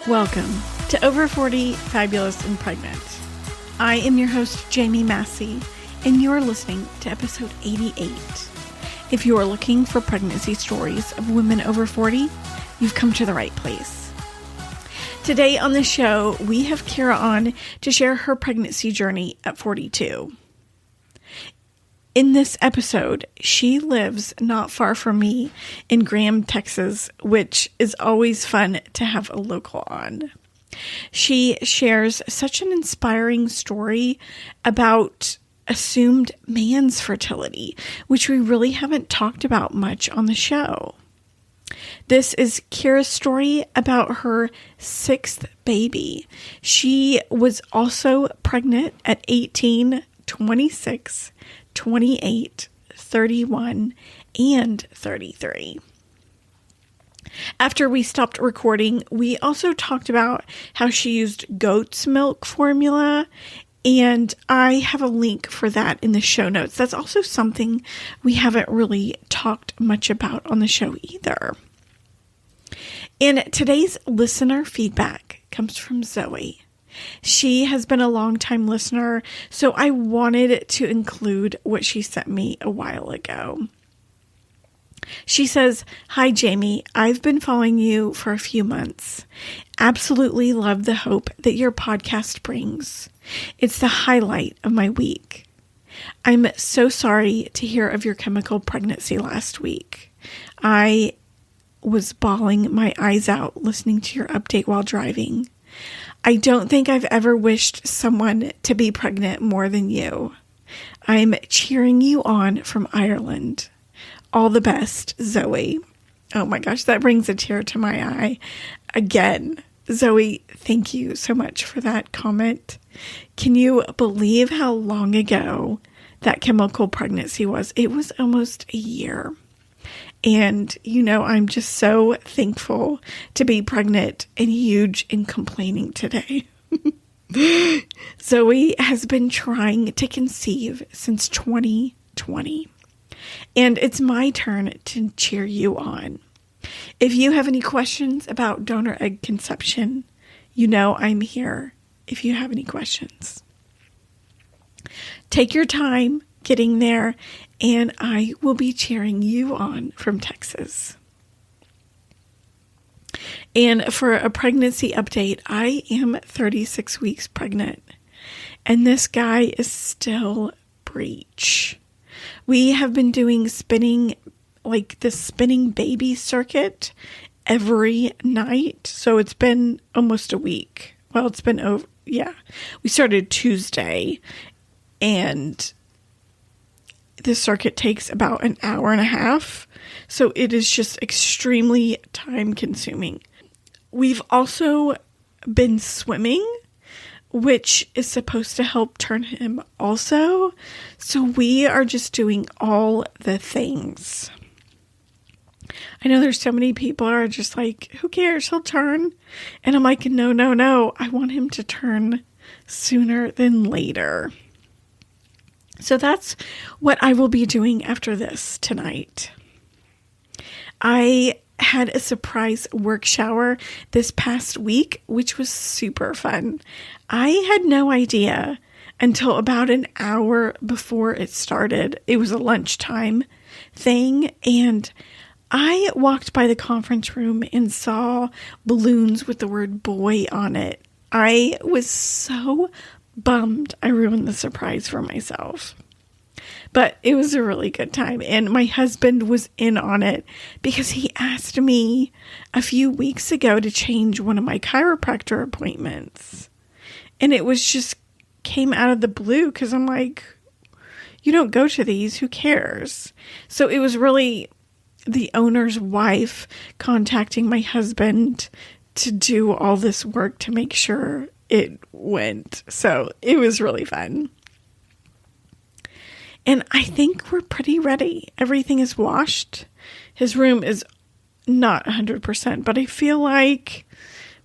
Welcome to Over 40 Fabulous and Pregnant. I am your host, Jamie Massey, and you're listening to episode 88. If you are looking for pregnancy stories of women over 40, you've come to the right place. Today on the show, we have Kerra on to share her pregnancy journey at 42. In this episode, she lives not far from me in Graham, Texas, which is always fun to have a local on. She shares such an inspiring story about assumed man's fertility, which we really haven't talked about much on the show. This is Kerra's story about her sixth baby. She was also pregnant at 18, 26, 28, 31, and 33. After we stopped recording, we also talked about how she used goat's milk formula, and I have a link for that in the show notes. That's also something we haven't really talked much about on the show either. And today's listener feedback comes from Zoe. She has been a longtime listener, so I wanted to include what she sent me a while ago. She says, "Hi, Jamie. I've been following you for a few months. Absolutely love the hope that your podcast brings. It's the highlight of my week. I'm so sorry to hear of your chemical pregnancy last week. I was bawling my eyes out listening to your update while driving. I don't think I've ever wished someone to be pregnant more than you. I'm cheering you on from Ireland. All the best, Zoe." Oh my gosh, that brings a tear to my eye. Again, Zoe, thank you so much for that comment. Can you believe how long ago that chemical pregnancy was? It was almost a year. And, I'm just so thankful to be pregnant and huge and complaining today. Zoe has been trying to conceive since 2020. And it's my turn to cheer you on. If you have any questions about donor egg conception, I'm here if you have any questions. Take your time getting there, and I will be cheering you on from Texas. And for a pregnancy update, I am 36 weeks pregnant, and this guy is still breech. We have been doing spinning baby circuit every night, so it's been almost a week. Well, it's been over, yeah. We started Tuesday, and the circuit takes about an hour and a half, so it is just extremely time consuming. We've also been swimming, which is supposed to help turn him also. So we are just doing all the things. I know there's so many people are just like, who cares? He'll turn. And I'm like, no. I want him to turn sooner than later. So that's what I will be doing after this tonight. I had a surprise work shower this past week, which was super fun. I had no idea until about an hour before it started. It was a lunchtime thing, and I walked by the conference room and saw balloons with the word boy on it. I was so bummed I ruined the surprise for myself. But it was a really good time, and my husband was in on it because he asked me a few weeks ago to change one of my chiropractor appointments. And it was just came out of the blue because I'm like, you don't go to these, who cares? So it was really the owner's wife contacting my husband to do all this work to make sure it went. So it was really fun. And I think we're pretty ready. Everything is washed. His room is not 100%, but I feel like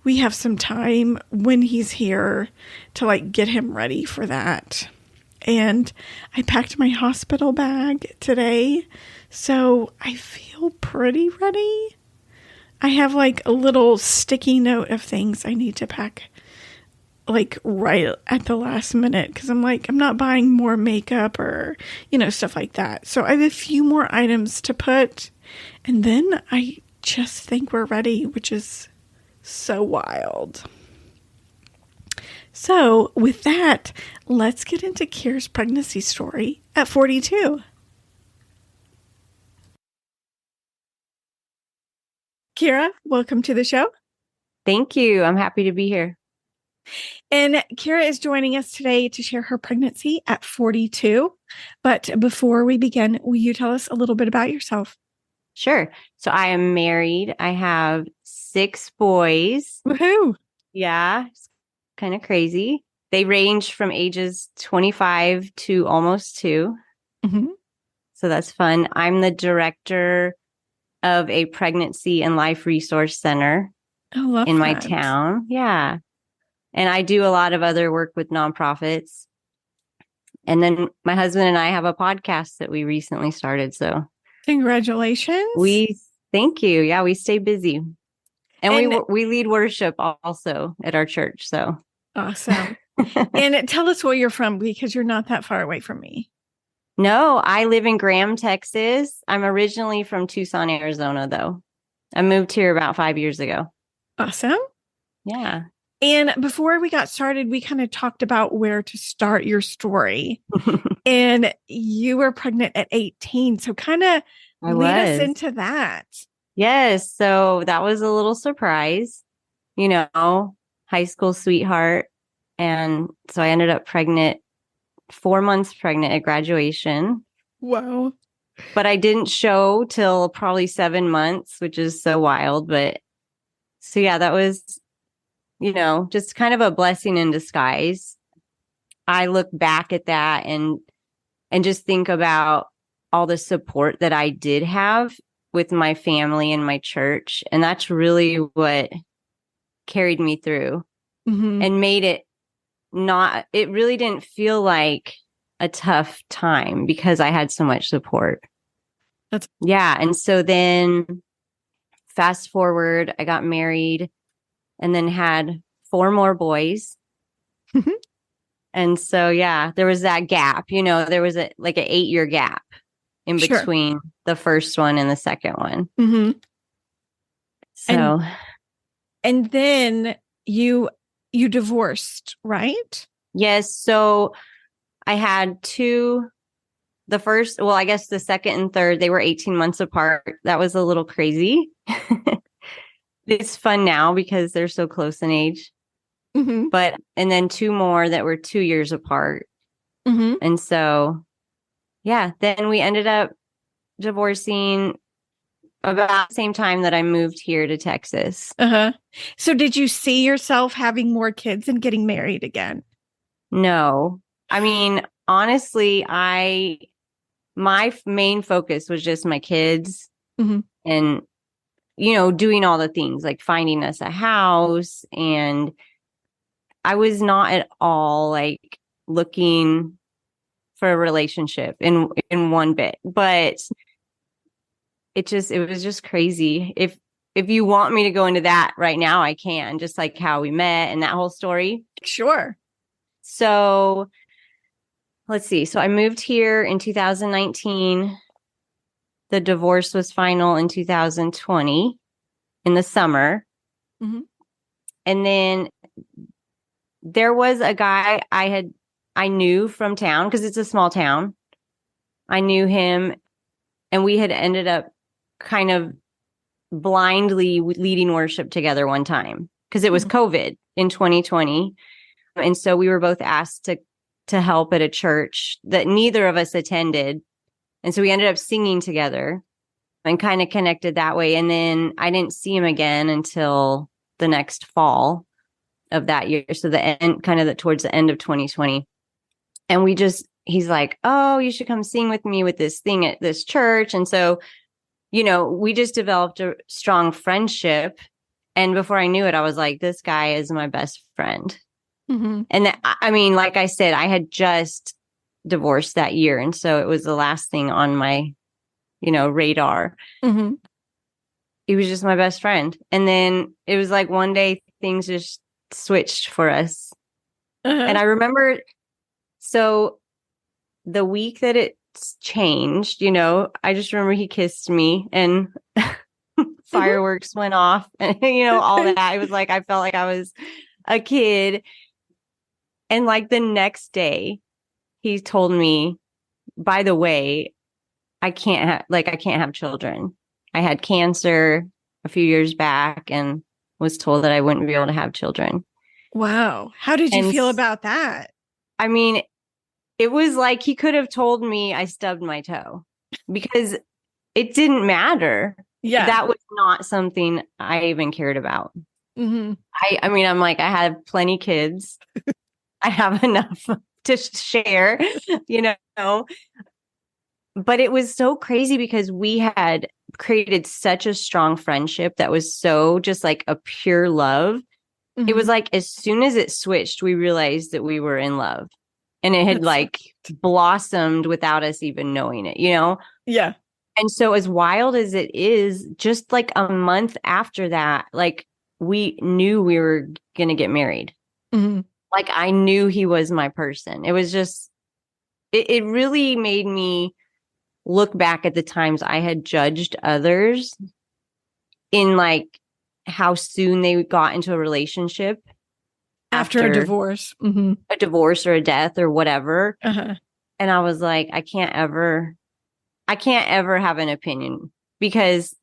we have some time when he's here to get him ready for that. And I packed my hospital bag today, so I feel pretty ready. I have like a little sticky note of things I need to pack like right at the last minute because I'm like, I'm not buying more makeup or, stuff like that. So I have a few more items to put, and then I just think we're ready, which is so wild. So with that, let's get into Kerra's pregnancy story at 42. Kerra, welcome to the show. Thank you. I'm happy to be here. And Kerra is joining us today to share her pregnancy at 42. But before we begin, will you tell us a little bit about yourself? Sure. So I am married. I have 6 boys. Woohoo! Yeah, it's kind of crazy. They range from ages 25 to almost 2. Mm-hmm. So that's fun. I'm the director of a pregnancy and life resource center I love in my that. town. Yeah. And I do a lot of other work with nonprofits. And then my husband and I have a podcast that we recently started. So Congratulations. Thank you. Yeah, we stay busy. And we lead worship also at our church. So awesome. And tell us where you're from because you're not that far away from me. No, I live in Graham, Texas. I'm originally from Tucson, Arizona, though. I moved here about 5 years ago. Awesome. Yeah. And before we got started, we kind of talked about where to start your story. And you were pregnant at 18. So kind of lead us into that. Yes. So that was a little surprise, high school sweetheart. And so I ended up pregnant, 4 months pregnant at graduation. Wow. But I didn't show till probably 7 months, which is so wild. But so, yeah, that was, just kind of a blessing in disguise. I look back at that and just think about all the support that I did have with my family and my church. And that's really what carried me through and made it it really didn't feel like a tough time because I had so much support. Yeah. And so then fast forward, I got married and then had 4 more boys. And so, yeah, there was that gap, there was an 8-year gap in between the first one and the second one. Mm-hmm. So, and then you divorced, right? Yes. So I had 2, I guess the second and third, they were 18 months apart. That was a little crazy. It's fun now because they're so close in age. Mm-hmm. And then 2 more that were 2 years apart. Mm-hmm. And so, yeah, then we ended up divorcing about the same time that I moved here to Texas. Uh-huh. So did you see yourself having more kids and getting married again? No. I mean, honestly, my main focus was just my kids and, doing all the things like finding us a house. And I was not at all like looking for a relationship in one bit, but it was just crazy. If you want me to go into that right now, I can, just like how we met and that whole story. Sure. So let's see. So I moved here in 2019. The divorce was final in 2020 in the summer. Mm-hmm. And then there was a guy I knew from town because it's a small town. I knew him and we had ended up kind of blindly leading worship together one time because it was COVID in 2020. And so we were both asked to help at a church that neither of us attended. And so we ended up singing together and kind of connected that way. And then I didn't see him again until the next fall of that year. So towards the end of 2020. And he's like, oh, you should come sing with me with this thing at this church. And so, we just developed a strong friendship. And before I knew it, I was like, this guy is my best friend. Mm-hmm. And like I said, I had just divorced that year. And so it was the last thing on my, radar. Mm-hmm. he was just my best friend. And then it was like one day things just switched for us. And I remember, so the week that it's changed, I just remember he kissed me and fireworks went off and, all that. It was like, I felt like I was a kid. And like the next day, he told me, by the way, I can't have children. I had cancer a few years back and was told that I wouldn't be able to have children. Wow. How did you feel about that? I mean, it was like he could have told me I stubbed my toe because it didn't matter. Yeah. That was not something I even cared about. Mm-hmm. I mean, I'm like, I have plenty kids. I have enough to share, But it was so crazy because we had created such a strong friendship that was so just like a pure love. Mm-hmm. It was like as soon as it switched, we realized that we were in love. And it had blossomed without us even knowing it, Yeah. And so as wild as it is, just like a month after that, like we knew we were going to get married. Mm-hmm. Like I knew he was my person. It was just, it really made me look back at the times I had judged others in like how soon they got into a relationship. After a divorce. Mm-hmm. A divorce or a death or whatever. And I was like, I can't ever have an opinion because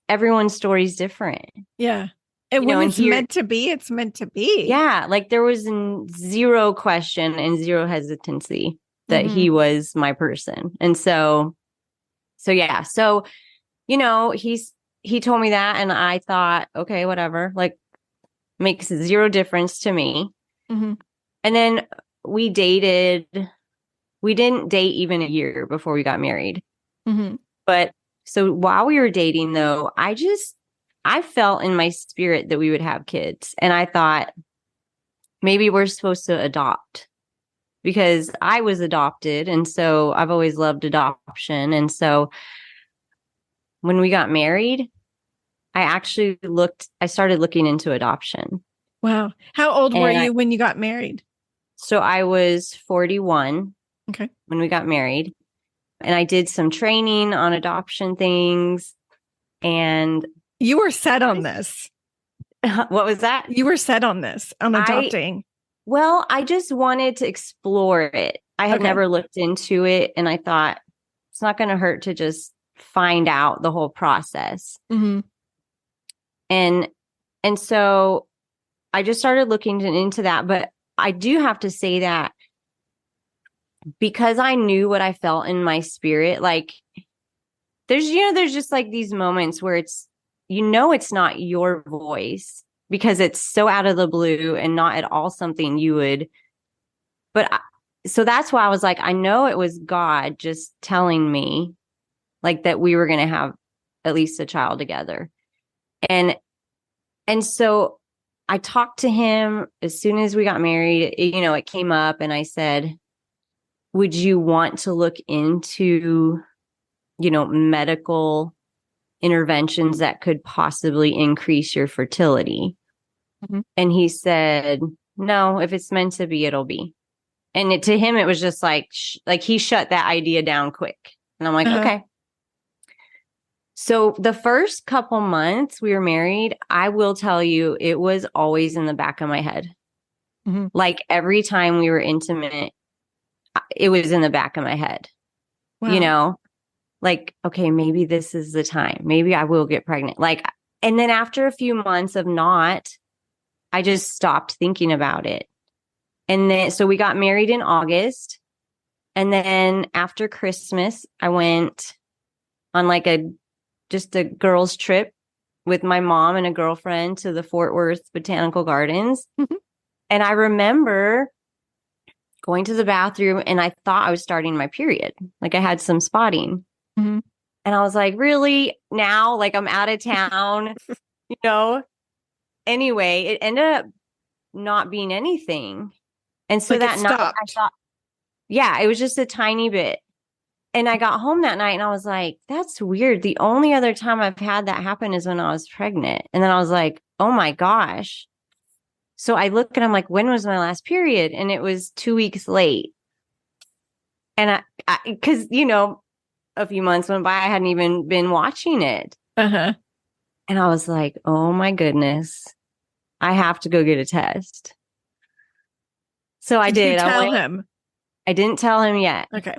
everyone's story is different. Yeah. And when it's meant to be, it's meant to be. Yeah. Like there was zero question and zero hesitancy that he was my person. And so yeah. So, he told me that and I thought, okay, whatever, like makes zero difference to me. Mm-hmm. And then we dated. We didn't date even a year before we got married. Mm-hmm. But so while we were dating though, I felt in my spirit that we would have kids. And I thought maybe we're supposed to adopt because I was adopted. And so I've always loved adoption. And so when we got married, I started looking into adoption. Wow. How old were you when you got married? So I was 41. Okay. When we got married. And I did some training on adoption things. And you were set on this. What was that? You were set on this, on adopting. I just wanted to explore it. I had never looked into it. And I thought it's not going to hurt to just find out the whole process. Mm-hmm. And so I just started looking into that. But I do have to say that because I knew what I felt in my spirit, like there's just like these moments where it's not your voice because it's so out of the blue and not at all something you would. So that's why I was like, I know it was God just telling me like that we were going to have at least a child together. And so I talked to him as soon as we got married, it came up and I said, would you want to look into, medical interventions that could possibly increase your fertility? Mm-hmm. And he said, no, if it's meant to be, it'll be. And to him, it was just like he shut that idea down quick. And I'm like, okay. So the first couple months we were married, I will tell you, it was always in the back of my head. Mm-hmm. Like every time we were intimate, it was in the back of my head. Wow. Like, okay, maybe this is the time. Maybe I will get pregnant. Like, and then after a few months of not, I just stopped thinking about it. And then, so we got married in August. And then after Christmas, I went on like just a girls' trip with my mom and a girlfriend to the Fort Worth Botanical Gardens. Mm-hmm. And I remember going to the bathroom and I thought I was starting my period. Like I had some spotting. Mm-hmm. And I was like, really? Now? Like I'm out of town, Anyway, it ended up not being anything. And so like that night I thought, yeah, it was just a tiny bit. And I got home that night and I was like, that's weird. The only other time I've had that happen is when I was pregnant. And then I was like, oh my gosh. So I look and I'm like, when was my last period? And it was 2 weeks late. And because, a few months went by, I hadn't even been watching it. Uh-huh. And I was like, oh my goodness, I have to go get a test. So I Did you did. tell him? I didn't tell him yet. Okay.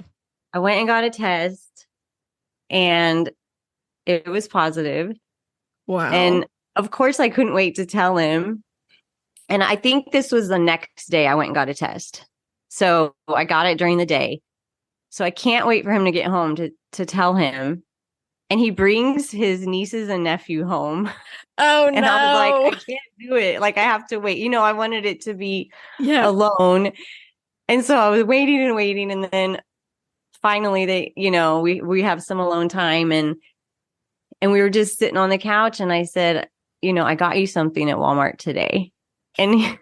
I went and got a test and it was positive. Wow. And of course, I couldn't wait to tell him. And I think this was the next day I went and got a test. So I got it during the day. So I can't wait for him to get home to tell him. And he brings his nieces and nephew home. Oh, and no. I was like, I can't do it. Like, I have to wait. I wanted it to be alone. And so I was waiting and waiting. And then finally they, we have some alone time and we were just sitting on the couch and I said, I got you something at Walmart today. And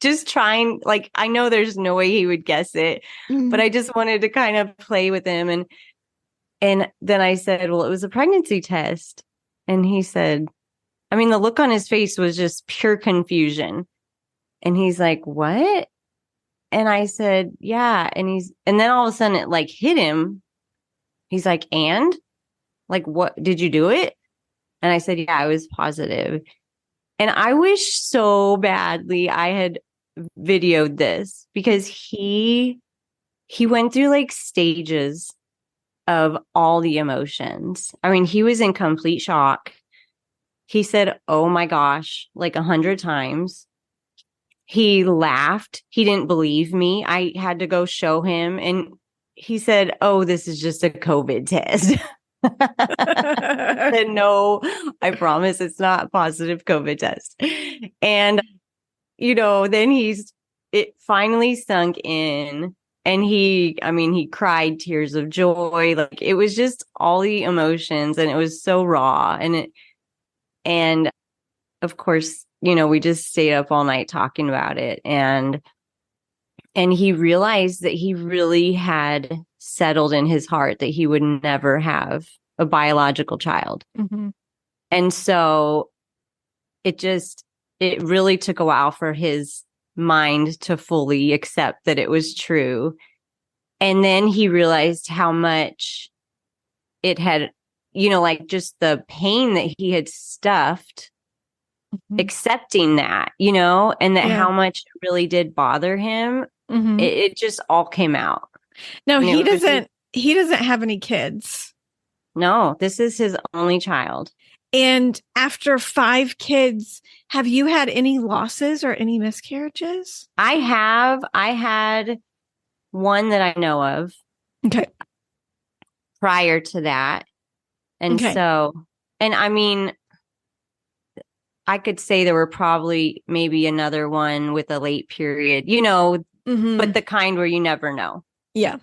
just trying, like, I know there's no way he would guess it, but I just wanted to kind of play with him. And then I said, well, it was a pregnancy test. And he said, the look on his face was just pure confusion. And he's like, what? And I said, yeah. And then all of a sudden it like hit him. He's like, and like, what, did you do it? And I said, yeah, I was positive. And I wish so badly I had videoed this because he went through like stages of all the emotions. He was in complete shock. He said, oh my gosh, like 100 times. He laughed. He didn't believe me. I had to go show him. And he said, oh, this is just a COVID test. I said, no, I promise it's not a positive COVID test. And, then it finally sunk in and he cried tears of joy. Like it was just all the emotions and it was so raw. And of course, we just stayed up all night talking about it. And he realized that he really had settled in his heart that he would never have a biological child. Mm-hmm. And so it really took a while for his mind to fully accept that it was true. And then he realized how much it had, like just the pain that he had stuffed, accepting that, and that how much it really did bother him. It just all came out. No, he doesn't have any kids. No, this is his only child. And after 5 kids, have you had any losses or any miscarriages? I had one that I know of. Okay. Prior to that. And so, and I could say there were probably maybe another one with a late period, but the kind where you never know. Yeah.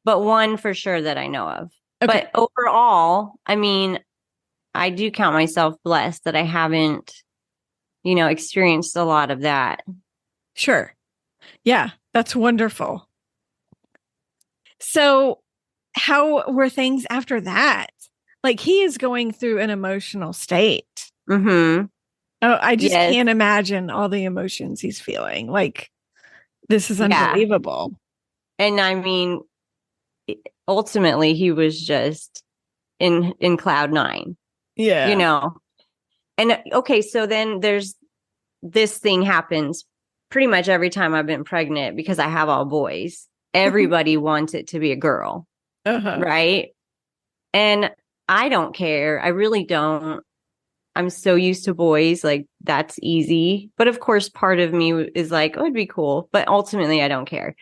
But one for sure that I know of. Okay. But overall, I do count myself blessed that I haven't, experienced a lot of that. Sure. Yeah, that's wonderful. So how were things after that? Like he is going through an emotional state. Mm-hmm. Oh, I just can't imagine all the emotions he's feeling. Like this is unbelievable. And ultimately he was just in cloud 9. Yeah. And okay, so then there's this thing happens pretty much every time I've been pregnant because I have all boys. Everybody wants it to be a girl. Right? And I don't care. I really don't. I'm so used to boys. Like that's easy. But of course, part of me is like, oh, it'd be cool. But ultimately, I don't care.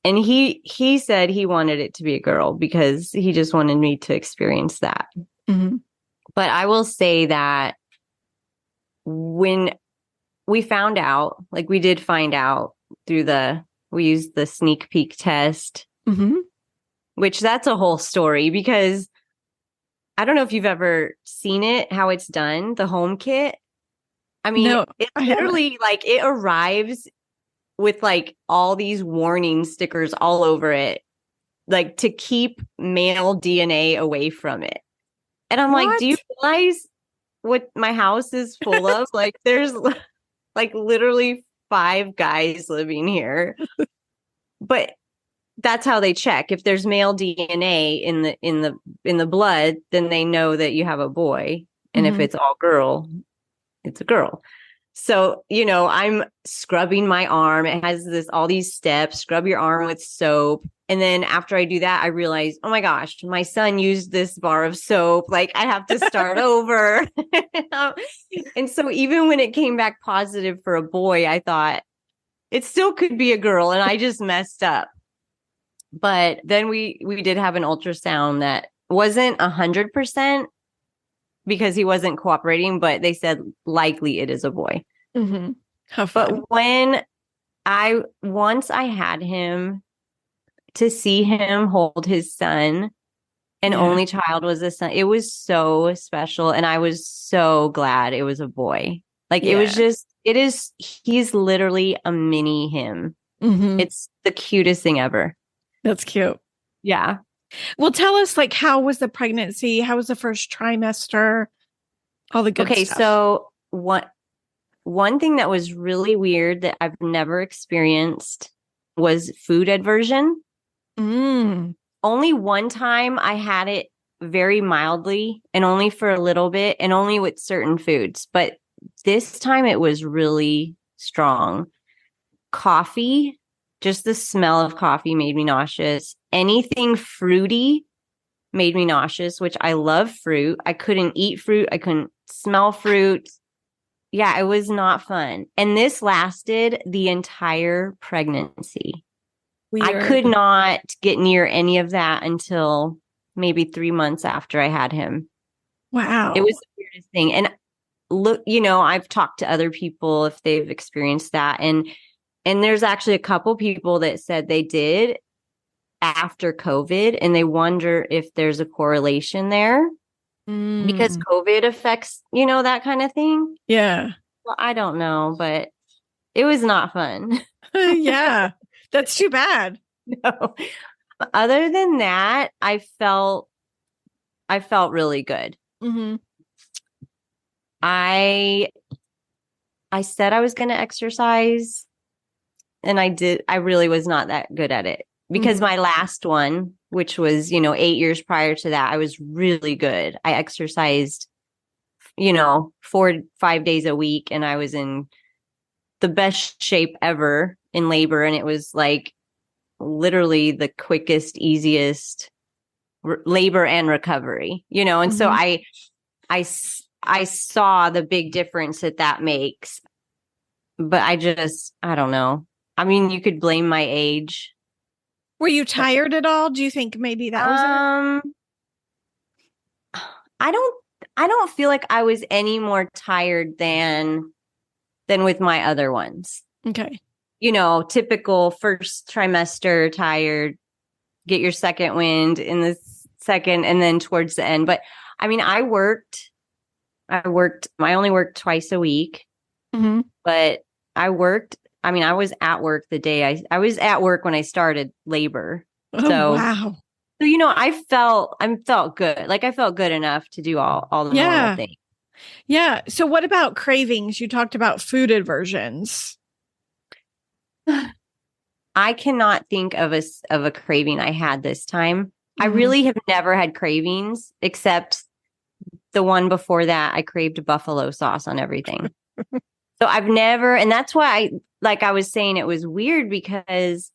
And he said he wanted it to be a girl because he just wanted me to experience that. Mm-hmm. But I will say that when we found out, like we did find out through we used the sneak peek test, which that's a whole story because I don't know if you've ever seen it, how it's done, the home kit. No, it's literally like it arrives with like all these warning stickers all over it. like to keep male DNA away from it. And I'm like, What? do you realize what my house is full of? Like there's like literally 5 guys living here. But that's how they check. If there's male DNA in the blood, then they know that you have a boy. And if it's all girl, it's a girl. So, I'm scrubbing my arm. It has all these steps, scrub your arm with soap. And then after I do that, I realize, oh my gosh, my son used this bar of soap. Like I have to start over. And so even when it came back positive for a boy, I thought it still could be a girl. And I just messed up. But then we did have an ultrasound that wasn't 100% because he wasn't cooperating, but they said likely it is a boy. How fun. But once I had him, to see him hold his son, and only child was a son, it was so special. And I was so glad it was a boy. Like he's literally a mini him. It's the cutest thing ever. That's cute. Yeah. Well, tell us, like, how was the pregnancy? How was the first trimester? All the good stuff. So one thing that was really weird that I've never experienced was food aversion. Only one time I had it very mildly and only for a little bit and only with certain foods. But this time it was really strong. Coffee. Just the smell of coffee made me nauseous. Anything fruity made me nauseous, which I love fruit. I couldn't eat fruit. I couldn't smell fruit. Yeah, it was not fun. And this lasted the entire pregnancy. Weird. I could not get near any of that until maybe 3 months after I had him. Wow. It was the weirdest thing. And look, I've talked to other people if they've experienced that. And there's actually a couple people that said they did after COVID, and they wonder if there's a correlation there because COVID affects, that kind of thing. Yeah. Well, I don't know, but it was not fun. Yeah. That's too bad. No. Other than that, I felt really good. I said I was going to exercise. And I really was not that good at it because my last one, which was, 8 years prior to that, I was really good. I exercised, 4 to 5 days a week, and I was in the best shape ever in labor. And it was like literally the quickest, easiest labor and recovery, and so I saw the big difference that makes, but I don't know. I mean, you could blame my age. Were you tired at all? Do you think maybe that was it? I don't feel like I was any more tired than with my other ones. Okay. Typical first trimester tired, get your second wind in the second and then towards the end. But I mean, I only worked twice a week, but I was at work the day I was at work when I started labor. Oh, wow. So, I felt good. Like I felt good enough to do all the normal things. Yeah. So what about cravings? You talked about food aversions. I cannot think of a craving I had this time. I really have never had cravings except the one before that. I craved buffalo sauce on everything. So I've never, and that's why I was saying, it was weird because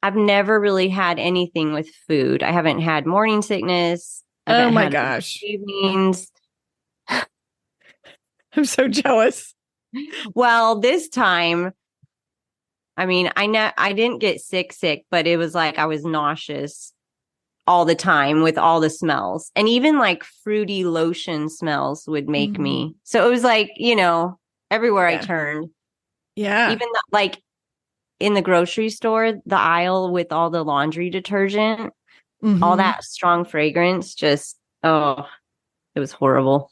I've never really had anything with food. I haven't had morning sickness. Oh my gosh. Evenings. I'm so jealous. Well, this time, I mean, I didn't get sick, but it was like I was nauseous all the time with all the smells. And even like fruity lotion smells would make me. So it was like, everywhere I turned. Yeah. Even like in the grocery store, the aisle with all the laundry detergent, all that strong fragrance, just, it was horrible.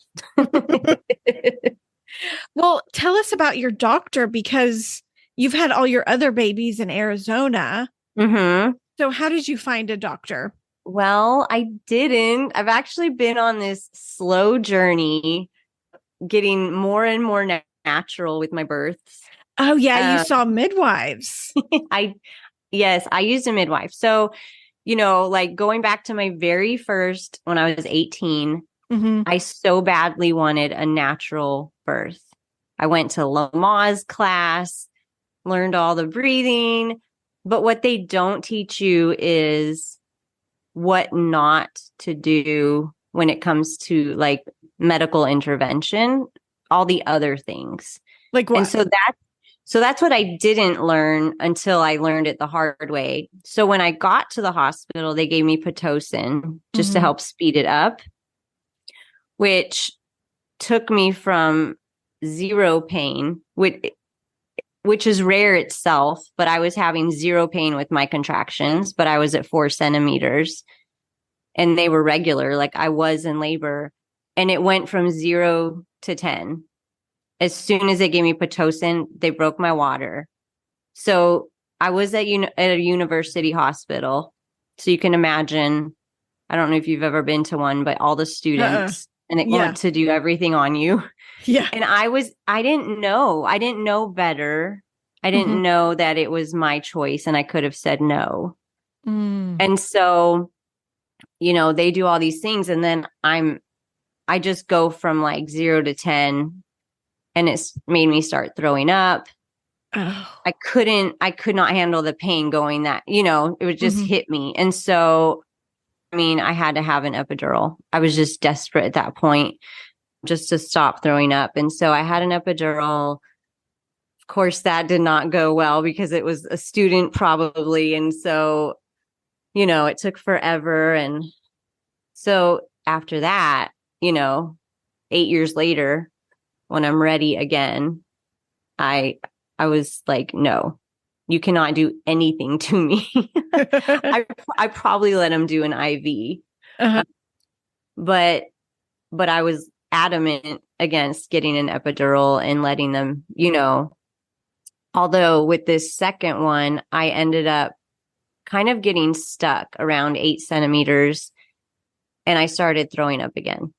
Well, tell us about your doctor because you've had all your other babies in Arizona. So So how did you find a doctor? Well, I didn't. I've actually been on this slow journey, getting more and more natural with my births. Oh yeah, you Um, saw midwives. I Yes, I used a midwife. So, like going back to my very first when I was 18, Mm-hmm. I so badly wanted a natural birth. I went to Lamaze class, learned all the breathing, but what they don't teach you is what not to do when it comes to like medical intervention, all the other things. Like And what? so that's what I didn't learn until I learned it the hard way. So when I got to the hospital, they gave me Pitocin just to Mm-hmm. help speed it up, which took me from zero pain, which is rare itself, but I was having zero pain with my contractions, but I was at 4 centimeters and they were regular, like I was in labor. And it went from 0 to 10. As soon as they gave me Pitocin, they broke my water. So I was at a university hospital. So you can imagine, I don't know if you've ever been to one, but all the Uh-uh. students and they Yeah. want to do everything on you. Yeah. And I didn't know. I didn't know better. I Mm-hmm. didn't know that it was my choice and I could have said no. Mm. And so, they do all these things and then I just go from like 0 to 10 and it's made me start throwing up. Oh. I could not handle the pain going that, it would just Mm-hmm. hit me. And so, I mean, I had to have an epidural. I was just desperate at that point just to stop throwing up. And so I had an epidural. Of course, that did not go well because it was a student probably. And so, it took forever. And so after that, 8 years later, when I'm ready again, I I was like, no, you cannot do anything to me. I probably let him do an IV, Uh-huh. but I was adamant against getting an epidural and letting them, although with this second one, I ended up kind of getting stuck around 8 centimeters and I started throwing up again.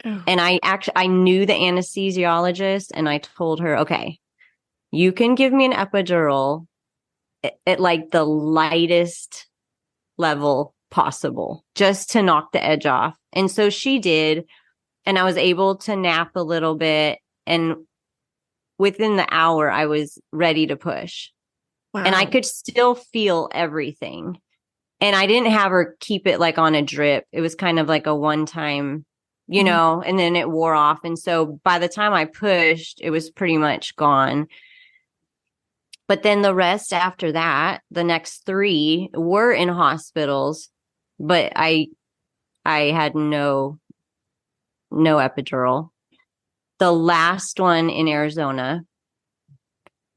Oh. And I knew the anesthesiologist and I told her, okay, you can give me an epidural at like the lightest level possible just to knock the edge off. And so she did. And I was able to nap a little bit. And within the hour, I was ready to push. Wow. And I could still feel everything. And I didn't have her keep it like on a drip. It was kind of like a one time, and then it wore off. And so by the time I pushed, it was pretty much gone. But then the rest after that, the next 3 were in hospitals, but I had no epidural. The last one in Arizona,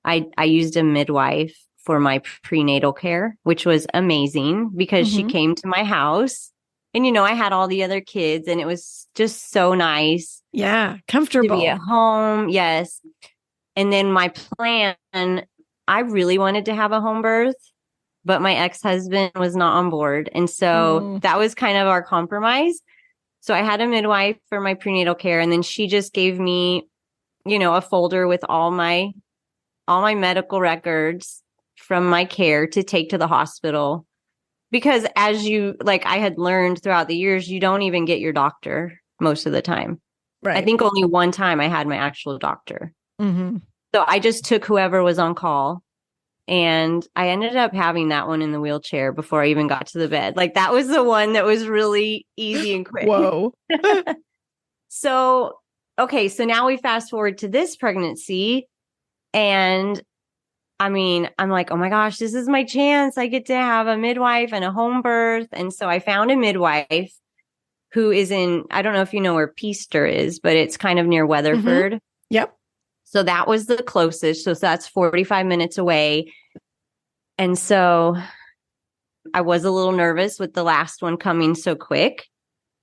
I used a midwife for my prenatal care, which was amazing because she Mm-hmm. came to my house and, I had all the other kids and it was just so nice Yeah. to be Comfortable. at home. Yes. And then my plan, I really wanted to have a home birth, but my ex-husband was not on board. And so that was kind of our compromise. So I had a midwife for my prenatal care and then she just gave me, a folder with all my medical records from my care to take to the hospital. Because I had learned throughout the years, you don't even get your doctor most of the time. Right. I think only one time I had my actual doctor. Mm-hmm. So I just took whoever was on call and I ended up having that one in the wheelchair before I even got to the bed. Like that was the one that was really easy and quick. Whoa. So, okay. So now we fast forward to this pregnancy and I mean, I'm like, oh my gosh, this is my chance. I get to have a midwife and a home birth. And so I found a midwife who is I don't know if you know where Peaster is, but it's kind of near Weatherford. Mm-hmm. Yep. So that was the closest. So that's 45 minutes away. And so I was a little nervous with the last one coming so quick.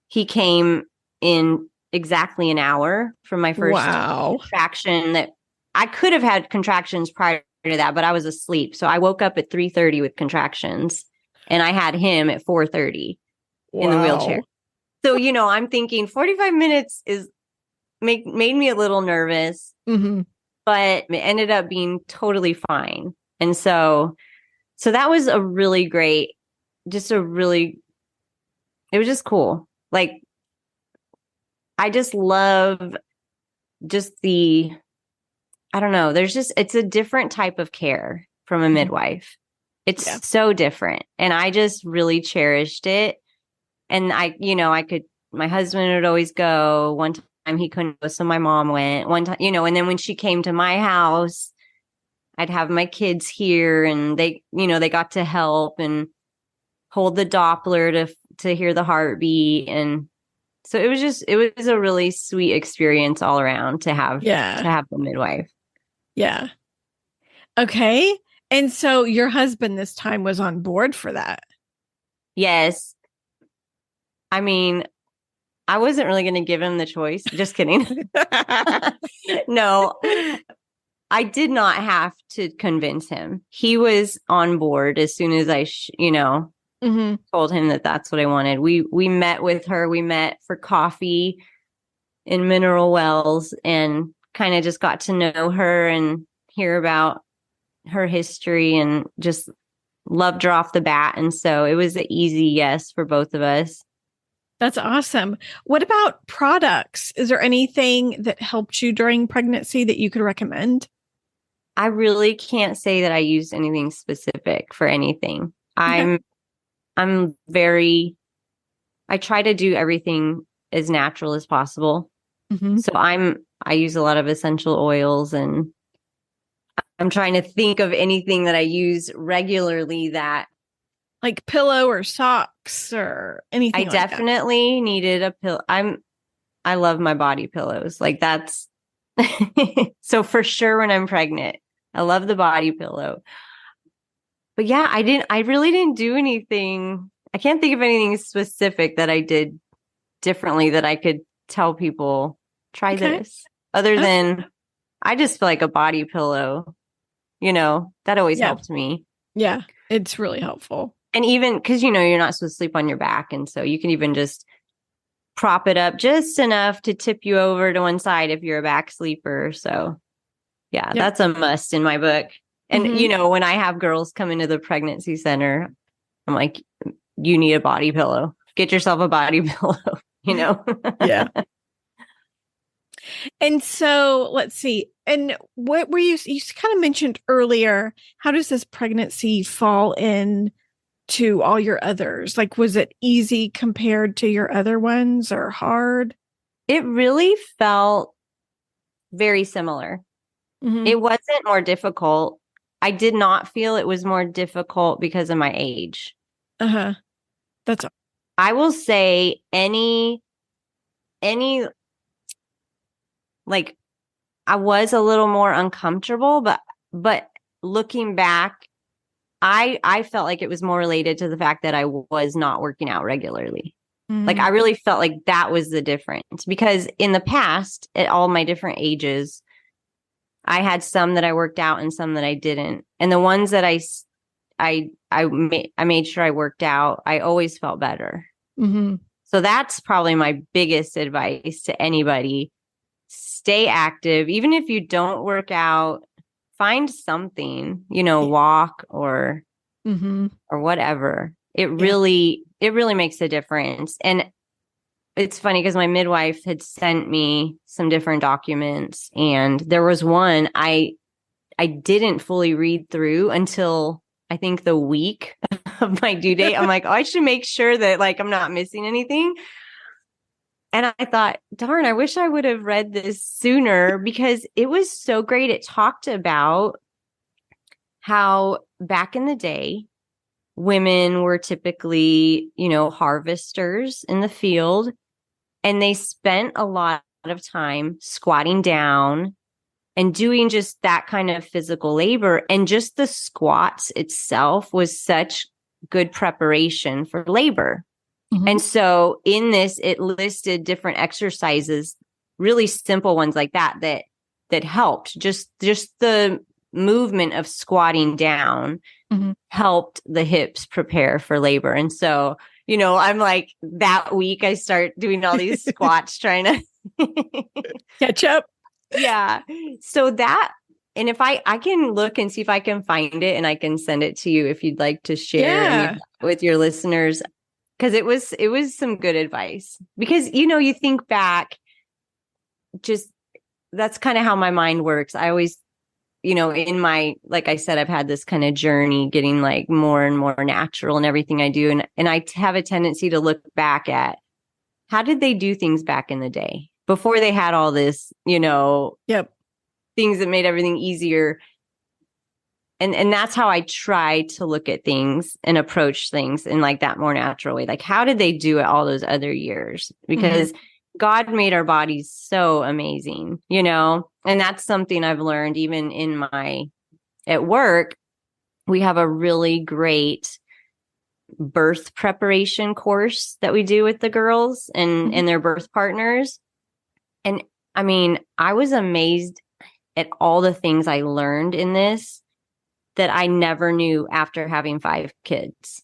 He came in exactly an hour from my first contraction that I could have had contractions prior to that, but I was asleep. So I woke up at 3:30 with contractions. and I had him at 4:30 in the wheelchair. Wow. So, I'm thinking 45 minutes made me a little nervous, but it ended up being totally fine. And so that was a really great, it was just cool. Like, I just love just I don't know, it's a different type of care from a midwife. It's so different. And I just really cherished it. And my husband would always go. One time he couldn't go, so my mom went one time, and then when she came to my house, I'd have my kids here, and they got to help and hold the Doppler to hear the heartbeat. And so it was a really sweet experience all around to have the midwife. Yeah. Okay. And so your husband this time was on board for that. Yes. I mean, I wasn't really going to give him the choice. Just kidding. No, I did not have to convince him. He was on board as soon as I, told him that that's what I wanted. We met with her. We met for coffee in Mineral Wells and kind of just got to know her and hear about her history, and just loved her off the bat. And so it was an easy yes for both of us. That's awesome. What about products? Is there anything that helped you during pregnancy that you could recommend? I really can't say that I used anything specific for anything. Okay. I try to do everything as natural as possible. So I use a lot of essential oils, and I'm trying to think of anything that I use regularly that, like pillow or socks or anything. I definitely needed a pillow. I love my body pillows. Like, that's so for sure when I'm pregnant, I love the body pillow. But yeah, I really didn't do anything. I can't think of anything specific that I did differently that I could tell people, try this. Other than, I just feel like a body pillow, that always helped me. Yeah, it's really helpful. And even because, you're not supposed to sleep on your back. And so you can even just prop it up just enough to tip you over to one side if you're a back sleeper. So yeah, that's a must in my book. And, when I have girls come into the pregnancy center, I'm like, you need a body pillow. Get yourself a body pillow, Yeah. And so let's see. And what were you kind of mentioned earlier, how does this pregnancy fall in to all your others? Like, was it easy compared to your other ones or hard? It really felt very similar. It wasn't more difficult. I did not feel it was more difficult because of my age. That's I will say any like, I was a little more uncomfortable, but looking back, I felt like it was more related to the fact that I was not working out regularly. Like, I really felt like that was the difference, because in the past, at all my different ages, I had some that I worked out and some that I didn't. And the ones that I made sure I worked out, I always felt better. So that's probably my biggest advice to anybody. Stay active. Even if you don't work out, find something, walk or whatever. It really makes a difference. And it's funny because my midwife had sent me some different documents, and there was one I didn't fully read through until I think the week of my due date. I'm like, oh, I should make sure that, like, I'm not missing anything. And I thought, darn, I wish I would have read this sooner, because it was so great. It talked about how back in the day, women were typically, harvesters in the field, and they spent a lot of time squatting down and doing just that kind of physical labor. And just the squats itself was such good preparation for labor. And so in this, it listed different exercises, really simple ones like that helped. Just the movement of squatting down helped the hips prepare for labor. And so, I'm like, that week I start doing all these squats trying to catch up. Yeah. So that, and if I can look and see if I can find it and I can send it to you if you'd like to share any of that with your listeners. Because it was some good advice. Because, you think back, just that's kind of how my mind works. I always, in my, like I said, I've had this kind of journey getting like more and more natural in everything I do. And I have a tendency to look back at how did they do things back in the day before they had all this, things that made everything easier. And that's how I try to look at things and approach things in like that more natural way. Like, how did they do it all those other years? Because God made our bodies so amazing, and that's something I've learned even at work. We have a really great birth preparation course that we do with the girls and their birth partners. And I mean, I was amazed at all the things I learned in this that I never knew after having 5 kids.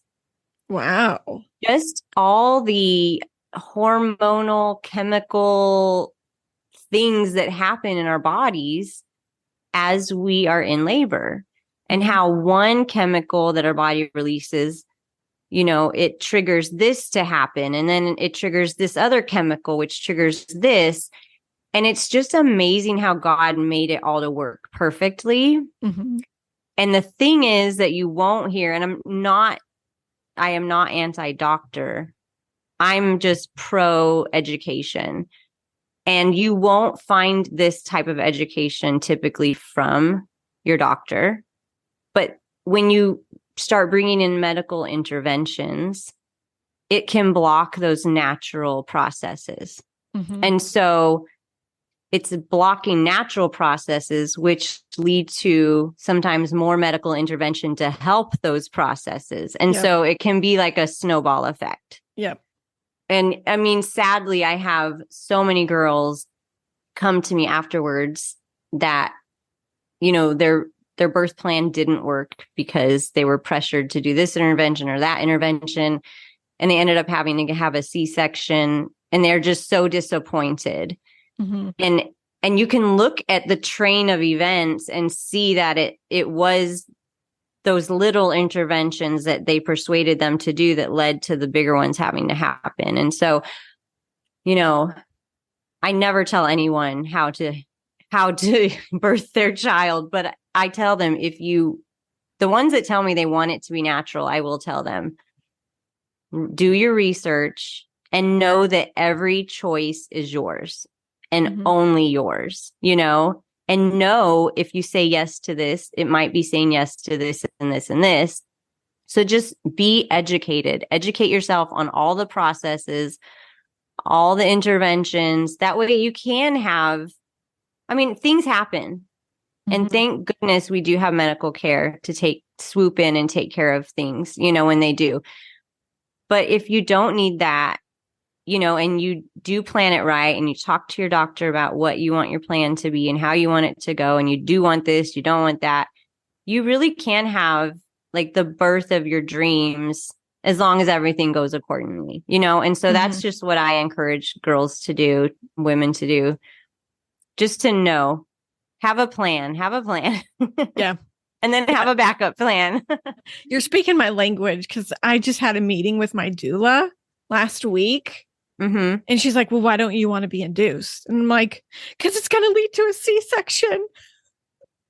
Wow. Just all the hormonal, chemical things that happen in our bodies as we are in labor, and how one chemical that our body releases, it triggers this to happen. And then it triggers this other chemical, which triggers this. And it's just amazing how God made it all to work perfectly. And the thing is that you won't hear, and I am not anti-doctor. I'm just pro-education. And you won't find this type of education typically from your doctor. But when you start bringing in medical interventions, it can block those natural processes. And so it's blocking natural processes, which lead to sometimes more medical intervention to help those processes. And so it can be like a snowball effect. And I mean, sadly, I have so many girls come to me afterwards that, their birth plan didn't work because they were pressured to do this intervention or that intervention. And they ended up having to have a C-section, and they're just so disappointed. And you can look at the train of events and see that it was those little interventions that they persuaded them to do that led to the bigger ones having to happen. And so, I never tell anyone how to birth their child, but I tell them, the ones that tell me they want it to be natural, I will tell them, do your research and know that every choice is yours and only yours, and know if you say yes to this, it might be saying yes to this and this and this. So just be educated, educate yourself on all the processes, all the interventions. That way you can things happen. And thank goodness we do have medical care to swoop in and take care of things, when they do. But if you don't need that, and you do plan it right, and you talk to your doctor about what you want your plan to be and how you want it to go, and you do want this, you don't want that, you really can have like the birth of your dreams as long as everything goes accordingly, And so that's just what I encourage girls to do, women to do, just to know, have a plan. Yeah. And then have a backup plan. You're speaking my language, because I just had a meeting with my doula last week. And she's like, well, why don't you want to be induced? And I'm like, because it's going to lead to a C-section.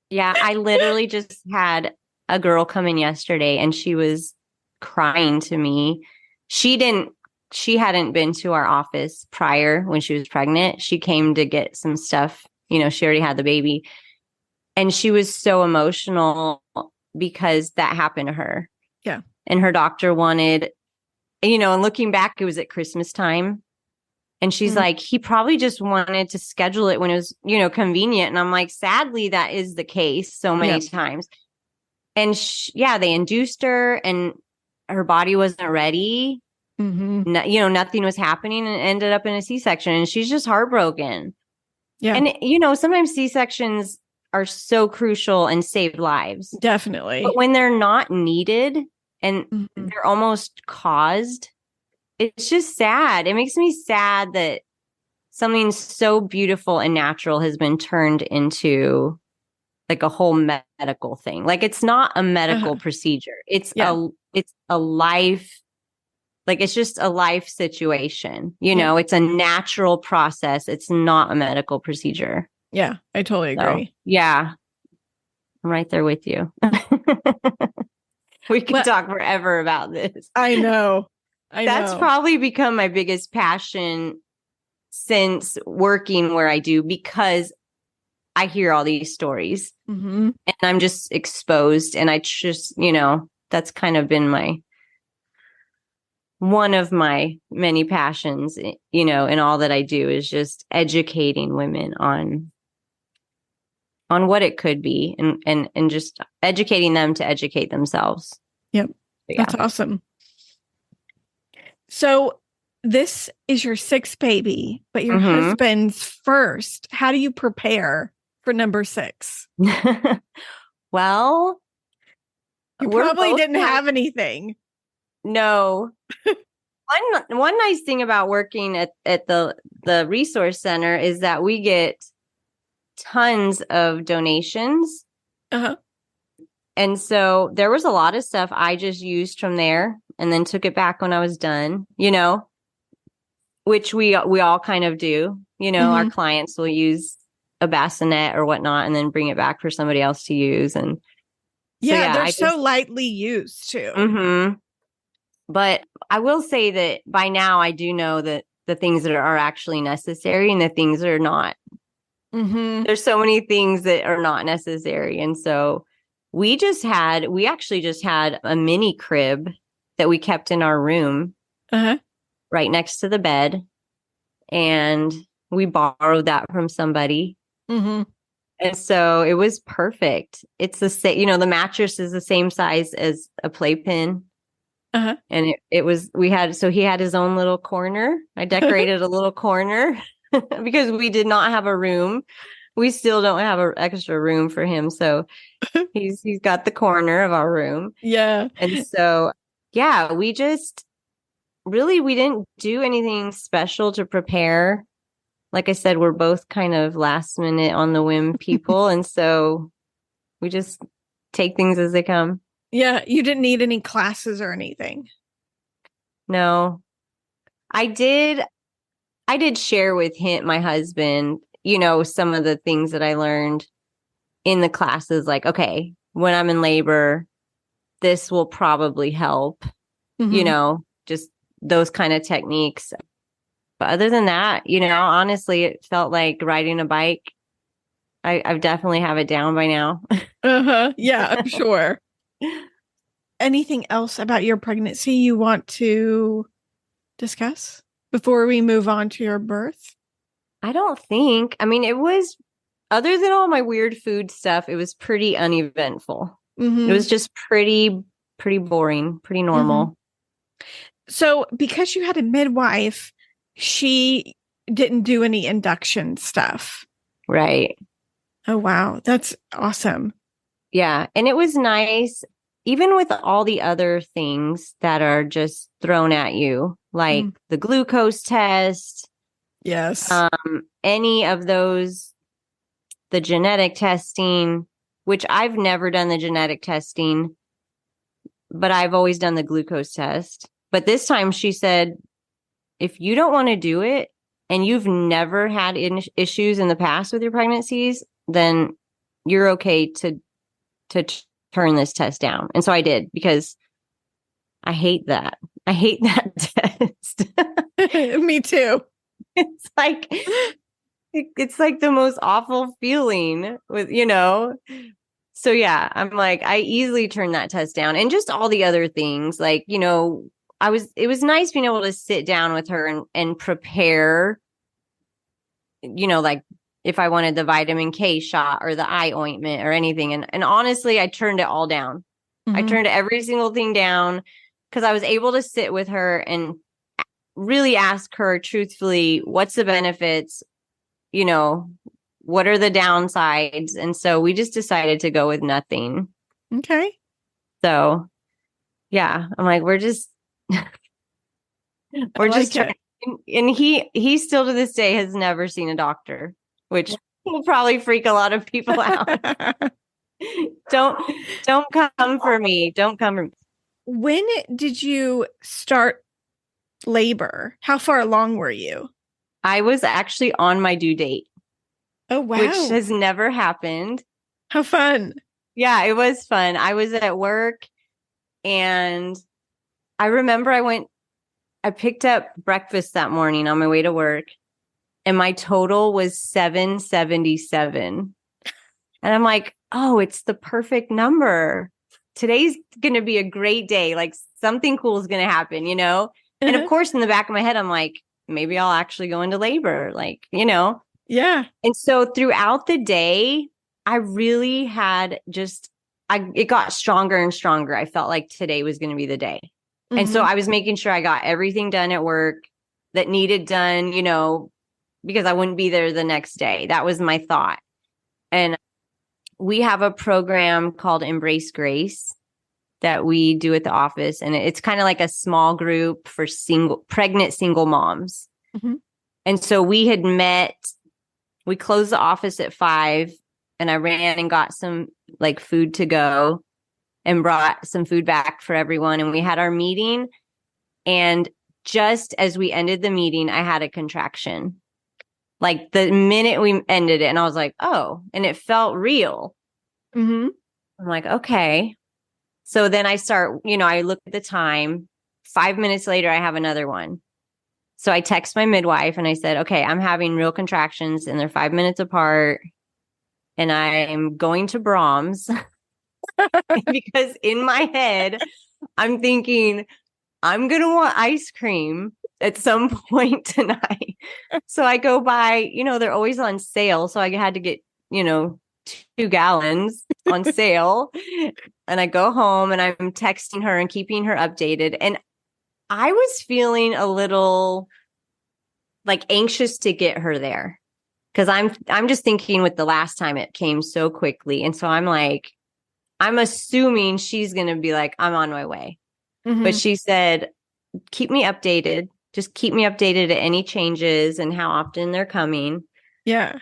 Yeah, I literally just had a girl come in yesterday, and she was crying to me. She hadn't been to our office prior when she was pregnant. She came to get some stuff. She already had the baby. And she was so emotional because that happened to her. Yeah. And her doctor wanted, and looking back, it was at Christmas time. And she's like, he probably just wanted to schedule it when it was, convenient. And I'm like, sadly, that is the case so many times. And they induced her, and her body wasn't ready. Nothing was happening, and ended up in a C-section, and she's just heartbroken. Yeah. And, sometimes C-sections are so crucial and save lives. Definitely. But when they're not needed and Mm-hmm. they're almost caused, it's just sad. It makes me sad that something so beautiful and natural has been turned into like a whole medical thing. Like it's not a medical procedure. It's a life, like it's just a life situation. You know, it's a natural process. It's not a medical procedure. Yeah, I totally agree. So, yeah. I'm right there with you. We could talk forever about this. I know. That's probably become my biggest passion since working where I do, because I hear all these stories and I'm just exposed, and I just, that's kind of been one of my many passions, in all that I do, is just educating women on what it could be, and just educating them to educate themselves. Yep. Yeah. That's awesome. So this is your sixth baby, but your husband's first. How do you prepare for number 6? Well, you probably didn't have anything. No. One nice thing about working at the resource center is that we get tons of donations. And so there was a lot of stuff I just used from there and then took it back when I was done, which we all kind of do. Our clients will use a bassinet or whatnot and then bring it back for somebody else to use. And so, they're so lightly used too. But I will say that by now I do know that the things that are actually necessary and the things that are not. There's so many things that are not necessary. And so we actually just had a mini crib that we kept in our room right next to the bed. And we borrowed that from somebody. And so it was perfect. It's the same, the mattress is the same size as a playpen. And he had his own little corner. I decorated a little corner because we did not have a room. We still don't have an extra room for him. So he's got the corner of our room. Yeah. And so, yeah, we didn't do anything special to prepare. Like I said, we're both kind of last minute on the whim people. And so we just take things as they come. Yeah. You didn't need any classes or anything. No, I did share with my husband, some of the things that I learned in the classes, like, okay, when I'm in labor, this will probably help, just those kind of techniques. But other than that, honestly, it felt like riding a bike. I've definitely have it down by now. Yeah, I'm sure. Anything else about your pregnancy you want to discuss before we move on to your birth? I don't think. I mean, it was, other than all my weird food stuff, it was pretty uneventful. It was just pretty boring, pretty normal. So because you had a midwife, she didn't do any induction stuff. Right. Oh, wow. That's awesome. Yeah. And it was nice, even with all the other things that are just thrown at you, like the glucose test. Yes. Any of those, the genetic testing, which I've never done the genetic testing, but I've always done the glucose test. But this time she said, if you don't want to do it and you've never had issues in the past with your pregnancies, then you're okay to turn this test down. And so I did, because I hate that. I hate that test. Me too. It's like the most awful feeling with, So yeah, I'm like, I easily turned that test down, and just all the other things, like, it was nice being able to sit down with her and prepare, like if I wanted the vitamin K shot or the eye ointment or anything. And honestly, I turned it all down. I turned every single thing down because I was able to sit with her and really ask her truthfully, what's the benefits? what are the downsides? And so we just decided to go with nothing. Okay. So yeah, I'm like, we're just trying. And he still to this day has never seen a doctor, which will probably freak a lot of people out. Don't come for me. Don't come for me. When did you start labor? How far along were you? I was actually on my due date. Oh, wow. Which has never happened. How fun. Yeah, it was fun. I was at work and I remember I picked up breakfast that morning on my way to work and my total was 777. And I'm like, oh, it's the perfect number. Today's going to be a great day. Like something cool is going to happen, you know? And of course, in the back of my head, I'm like, maybe I'll actually go into labor, like, you know? Yeah. And so throughout the day, I really had it got stronger and stronger. I felt like today was going to be the day. Mm-hmm. And so I was making sure I got everything done at work that needed done, you know, because I wouldn't be there the next day. That was my thought. And we have a program called Embrace Grace that we do at the office. And it's kind of like a small group for pregnant single moms. Mm-hmm. And so we had met. We closed the office at 5 and I ran and got some like food to go and brought some food back for everyone. And we had our meeting. And just as we ended the meeting, I had a contraction. Like the minute we ended it, and I was like, oh, and it felt real. Mm-hmm. I'm like, okay. So then I start, you know, I look at the time. 5 minutes later, I have another one. So I text my midwife and I said, okay, I'm having real contractions and they're 5 minutes apart. And I'm going to Brahms because in my head, I'm thinking, I'm going to want ice cream at some point tonight. So I go buy, you know, they're always on sale. So I had to get, you know, 2 gallons on sale. And I go home and I'm texting her and keeping her updated. And I was feeling a little like anxious to get her there because I'm just thinking with the last time it came so quickly. And so I'm like, I'm assuming she's going to be like, I'm on my way. Mm-hmm. But she said, keep me updated. Just keep me updated at any changes and how often they're coming. Yeah.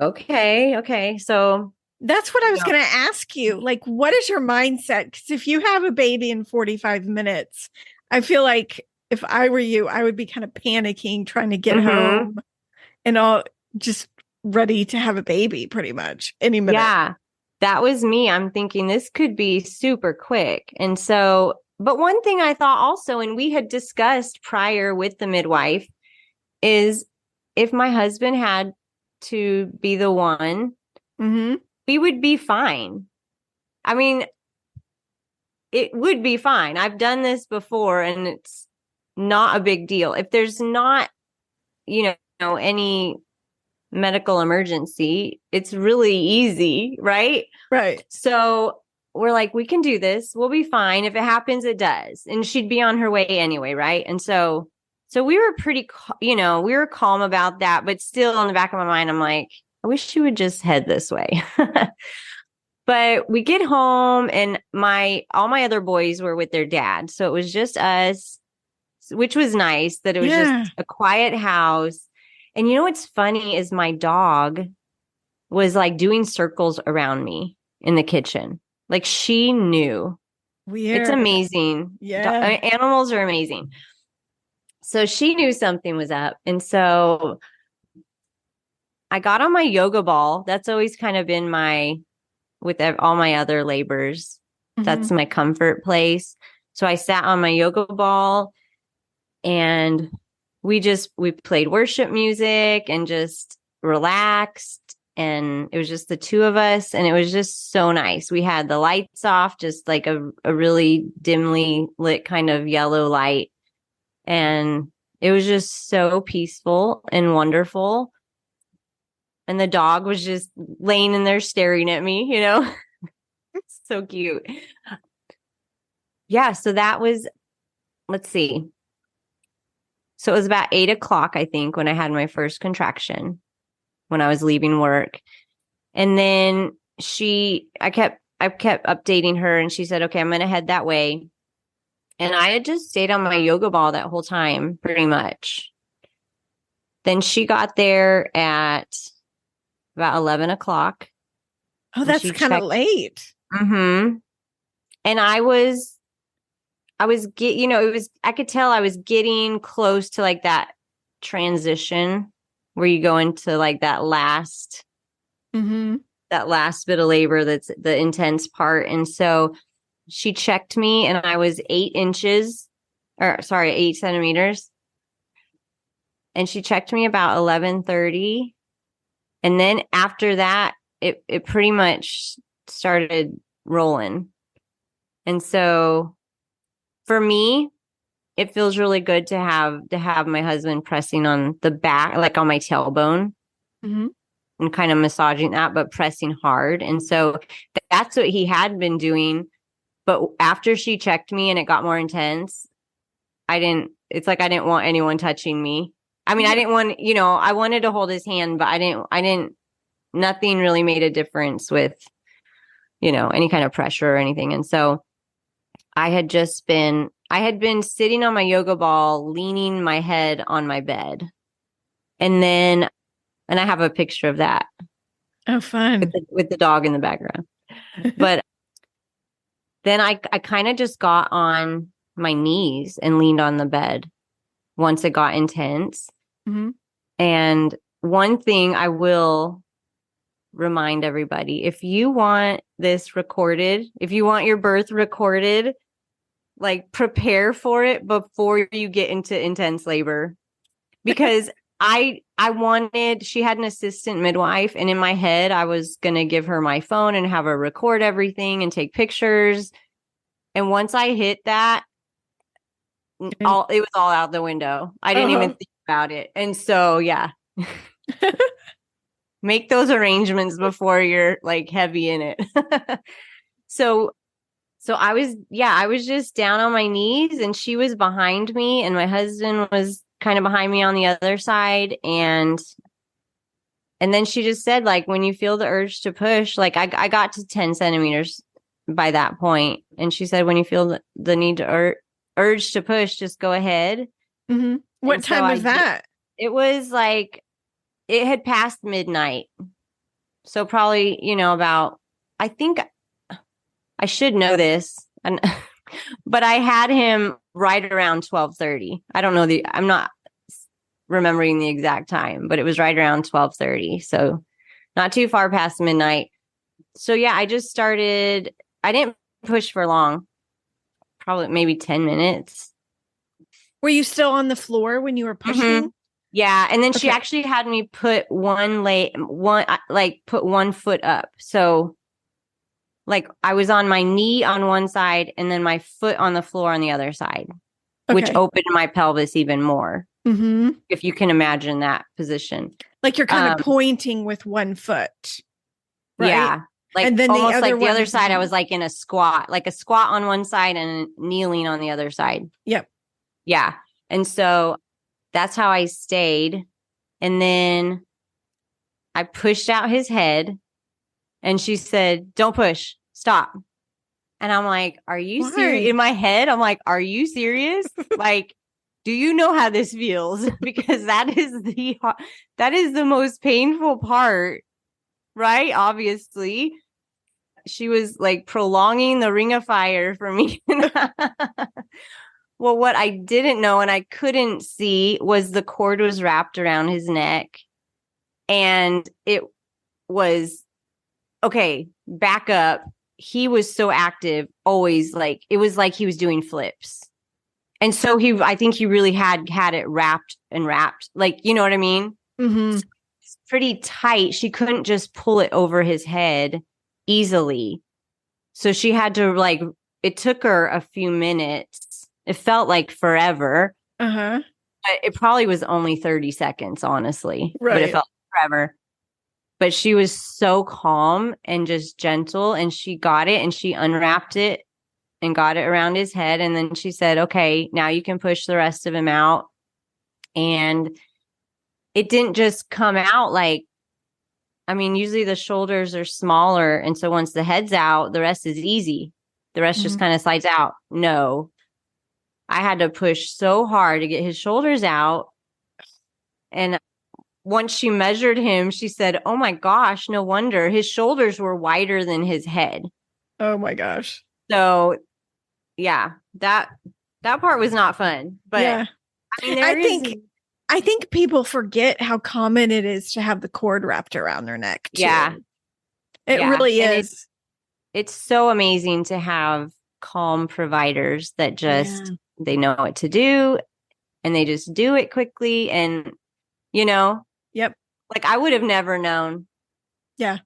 Okay. So that's what I was going to ask you. Like, what is your mindset? Because if you have a baby in 45 minutes, I feel like if I were you, I would be kind of panicking, trying to get home and all just ready to have a baby pretty much any minute. Yeah, that was me. I'm thinking this could be super quick. And so, but one thing I thought also, and we had discussed prior with the midwife, is if my husband had to be the one, we would be fine. I mean, it would be fine. I've done this before and it's not a big deal. If there's not, you know, any medical emergency, it's really easy, right? Right. So we're like, we can do this. We'll be fine. If it happens, it does. And she'd be on her way anyway, right? And so we were pretty, you know, we were calm about that, but still in the back of my mind, I'm like, I wish she would just head this way. But we get home and all my other boys were with their dad. So it was just us, which was nice that it was just a quiet house. And you know what's funny is my dog was like doing circles around me in the kitchen. Like she knew. Weird. It's amazing. Yeah. Animals are amazing. So she knew something was up. And so I got on my yoga ball. That's always kind of been with all my other labors. That's my comfort place. So I sat on my yoga ball and we played worship music and just relaxed. And it was just the two of us. And it was just so nice. We had the lights off, just like a really dimly lit kind of yellow light. And it was just so peaceful and wonderful. And the dog was just laying in there staring at me, you know, so cute. Yeah. So that was, let's see. So it was about 8 o'clock, I think, when I had my first contraction. when I was leaving work. And then I kept updating her, and she said, okay, I'm going to head that way. And I had just stayed on my yoga ball that whole time, pretty much. Then she got there at about 11 o'clock. Oh, that's kind of late. Mm-hmm. And I could tell I was getting close to like that transition where you go into like that last bit of labor. That's the intense part. And so she checked me and I was 8 centimeters. And she checked me about 11:30. And then after that, it pretty much started rolling. And so for me, it feels really good to have my husband pressing on the back, like on my tailbone, and kind of massaging that, but pressing hard. And so that's what he had been doing. But after she checked me and it got more intense, it's like I didn't want anyone touching me. I mean, I didn't want, I wanted to hold his hand, but nothing really made a difference with, any kind of pressure or anything. And so I had been sitting on my yoga ball, leaning my head on my bed. And I have a picture of that. Oh, fun. With the dog in the background. But then I kind of just got on my knees and leaned on the bed once it got intense. And one thing I will remind everybody, if you want this recorded, if you want your birth recorded, like prepare for it before you get into intense labor. Because she had an assistant midwife, and in my head, I was going to give her my phone and have her record everything and take pictures. And once I hit that, it was all out the window. I didn't even think about it. And so, yeah, make those arrangements before you're like heavy in it. So I was just down on my knees, and she was behind me, and my husband was kind of behind me on the other side. And then she just said, like, when you feel the urge to push, like I got to 10 centimeters by that point. And she said, when you feel the need to urge to push, just go ahead. What time was that? It was like, it had passed midnight. So probably, about, I think I should know this, but I had him right around 12:30. I don't know I'm not remembering the exact time, but it was right around 12:30. So not too far past midnight. So yeah, I just started, I didn't push for long, probably maybe 10 minutes. Were you still on the floor when you were pushing? Yeah. And then she actually had me put put one foot up. So like I was on my knee on one side and then my foot on the floor on the other side, which opened my pelvis even more. If you can imagine that position. Like you're kind of pointing with one foot. Right? Yeah. Like, and then almost like the other side, I was like in a squat on one side and kneeling on the other side. Yep. Yeah. And so that's how I stayed. And then I pushed out his head, and she said, don't push, stop. And I'm like, are you serious? In my head, I'm like, are you serious? Like, do you know how this feels? Because that is the most painful part, right? Obviously. She was like prolonging the ring of fire for me. Well, what I didn't know and I couldn't see was the cord was wrapped around his neck, and it was back up. He was so active, always, like it was like he was doing flips. And so I think he really had it wrapped, like, you know what I mean? So it's pretty tight. She couldn't just pull it over his head easily. So she had to it took her a few minutes. It felt like forever. But it probably was only 30 seconds, honestly. Right. But it felt forever. But she was so calm and just gentle, and she got it and she unwrapped it and got it around his head. And then she said, okay, now you can push the rest of him out. And it didn't just come out like I mean, usually the shoulders are smaller. And so once the head's out, the rest is easy. The rest just kind of slides out. No, I had to push so hard to get his shoulders out. And once she measured him, she said, "Oh my gosh, no wonder his shoulders were wider than his head." Oh my gosh. So yeah, that part was not fun. But Yeah. I mean, I think people forget how common it is to have the cord wrapped around their neck too. Yeah. It really is. It's so amazing to have calm providers that just they know what to do and they just do it quickly. And Yep. like I would have never known. Yeah.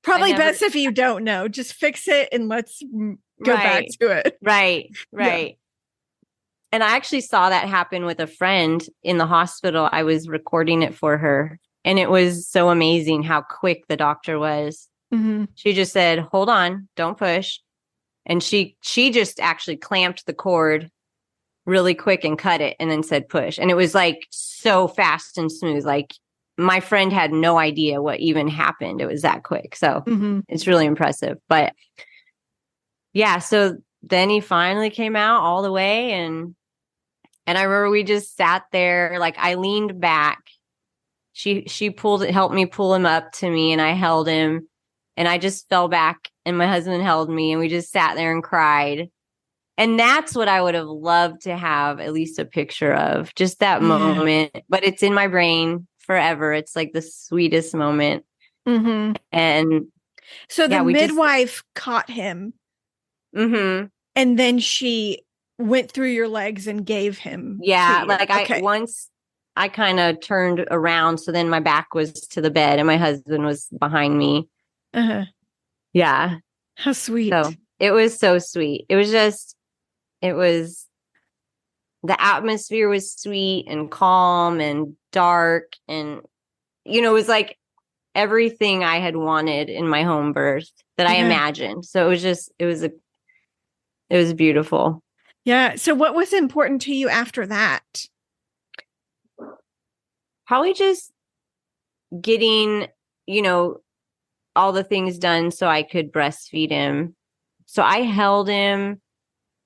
Probably best if you don't know. Just fix it and let's go back to it. Right. Yeah. And I actually saw that happen with a friend in the hospital. I was recording it for her. And it was so amazing how quick the doctor was. Mm-hmm. She just said, "Hold on, don't push." And she just actually clamped the cord really quick and cut it and then said push. And it was like so fast and smooth. Like my friend had no idea what even happened. It was that quick. So it's really impressive. But yeah, so then he finally came out all the way. And I remember we just sat there, like I leaned back. She helped me pull him up to me, and I held him, and I just fell back, and my husband held me, and we just sat there and cried. And that's what I would have loved to have at least a picture of, just that moment. But it's in my brain forever. It's like the sweetest moment. Mm-hmm. And so the midwife caught him. Mm-hmm. And then she went through your legs and gave him. Yeah. Like once I kind of turned around. So then my back was to the bed and my husband was behind me. Uh-huh. Yeah. How sweet. So it was so sweet. The atmosphere was sweet and calm and dark. And, it was like everything I had wanted in my home birth that I imagined. So it was beautiful. Yeah. So what was important to you after that? Probably just getting, all the things done so I could breastfeed him. So I held him.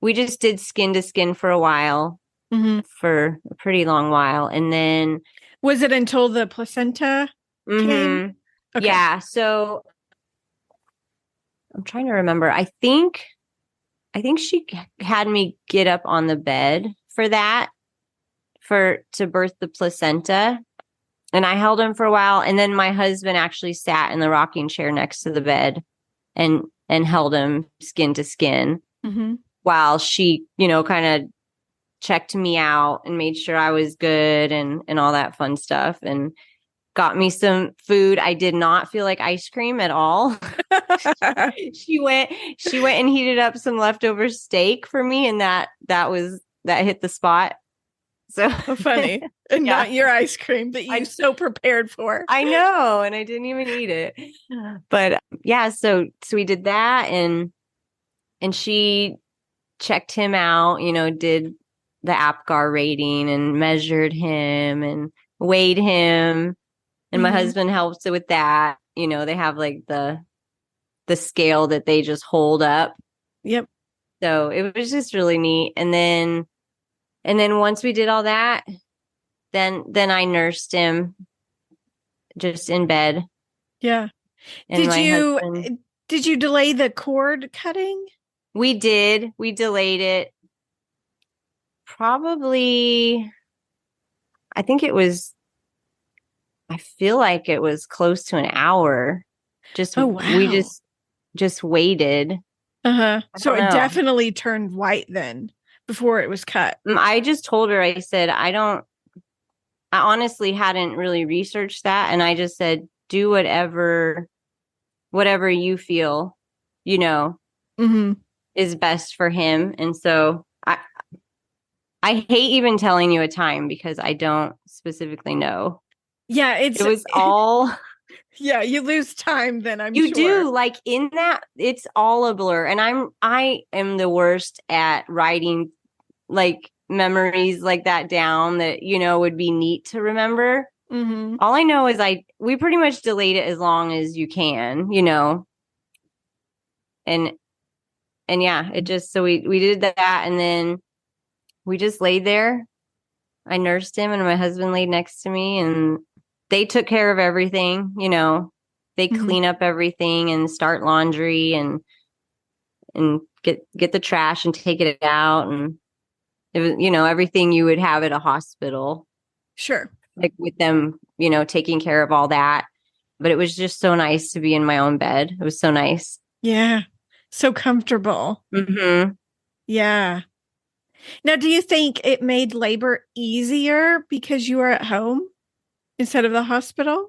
We just did skin to skin for a while, for a pretty long while. And then. Was it until the placenta came? Okay. Yeah. So I'm trying to remember. I think she had me get up on the bed for that, to birth the placenta. And I held him for a while. And then my husband actually sat in the rocking chair next to the bed and held him skin to skin while she, kind of checked me out and made sure I was good and all that fun stuff, and got me some food. I did not feel like ice cream at all. She went and heated up some leftover steak for me, and that hit the spot. So funny. And not your ice cream that you so prepared for. I know, and I didn't even eat it. But yeah, so we did that, and she checked him out, did the APGAR rating and measured him and weighed him. And my husband helps with that. They have like the scale that they just hold up. Yep. So it was just really neat. And then once we did all that, then I nursed him just in bed. Yeah. And did you delay the cord cutting? We did. We delayed it. Probably, I feel like it was close to an hour. We just waited. So it definitely turned white then before it was cut. I just told her, I said, I honestly hadn't really researched that. And I just said, do whatever you feel, is best for him. And so I hate even telling you a time because I don't specifically know. Yeah, it was all. Yeah, you lose time then. You do, like in that it's all a blur, and I am the worst at writing like memories like that down that would be neat to remember. Mm-hmm. All I know is we pretty much delayed it as long as you can, and yeah, it just, so we did that, and then we just laid there. I nursed him and my husband laid next to me, and they took care of everything, they Mm-hmm. clean up everything and start laundry and get the trash and take it out, and it was, everything you would have at a hospital, Sure. like with them, taking care of all that. But it was just so nice to be in my own bed. It was so nice. Yeah. So comfortable. Hmm. Yeah. Now, do you think it made labor easier because you were at home instead of the hospital?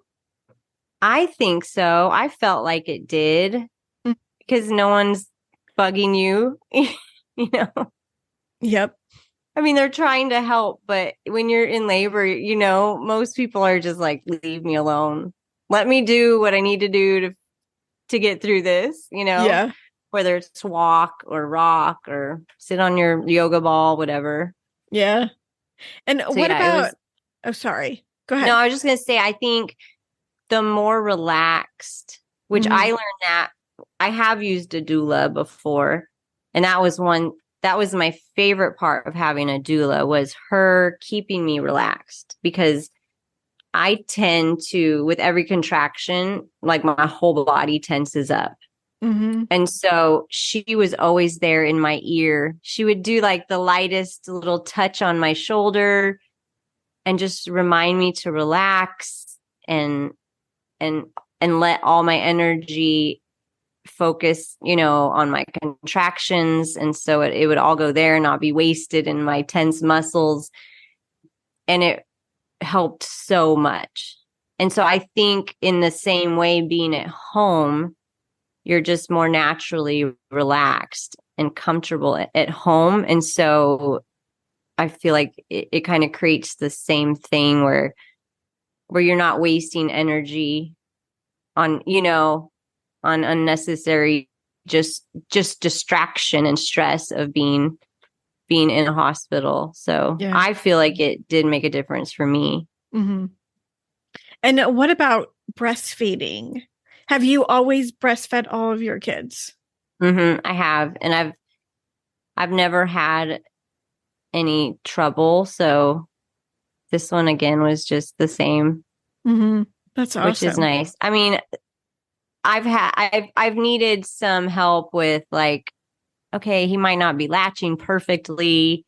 I think so. I felt like it did Mm. because no one's bugging you, you know. Yep. I mean, they're trying to help, but when you're in labor, most people are just like, leave me alone. Let me do what I need to do to get through this, Yeah. whether it's walk or rock or sit on your yoga ball, whatever. Yeah. And So what yeah, it was, about, oh, sorry. Go no, ahead. I was just going to say, I think the more relaxed, which I Mm-hmm. learned that I have used a doula before, and that was my favorite part of having a doula was her keeping me relaxed, because I tend to, with every contraction, like my whole body tenses up. Mm-hmm. And so she was always there in my ear. She would do like the lightest little touch on my shoulder and just remind me to relax and and let all my energy focus, on my contractions. And so it would all go there and not be wasted in my tense muscles. And it helped so much. And so I think in the same way, being at home, you're just more naturally relaxed and comfortable at home. And so I feel like it kind of creates the same thing where you're not wasting energy on, on unnecessary, just distraction and stress of being in a hospital. So Yeah. I feel like it did make a difference for me. Mm-hmm. And what about breastfeeding? Have you always breastfed all of your kids? I have, and I've never had any trouble. So this one again was just the same, Mm-hmm. That's which is awesome. nice. I mean, I've needed some help with, like, okay, he might not be latching perfectly,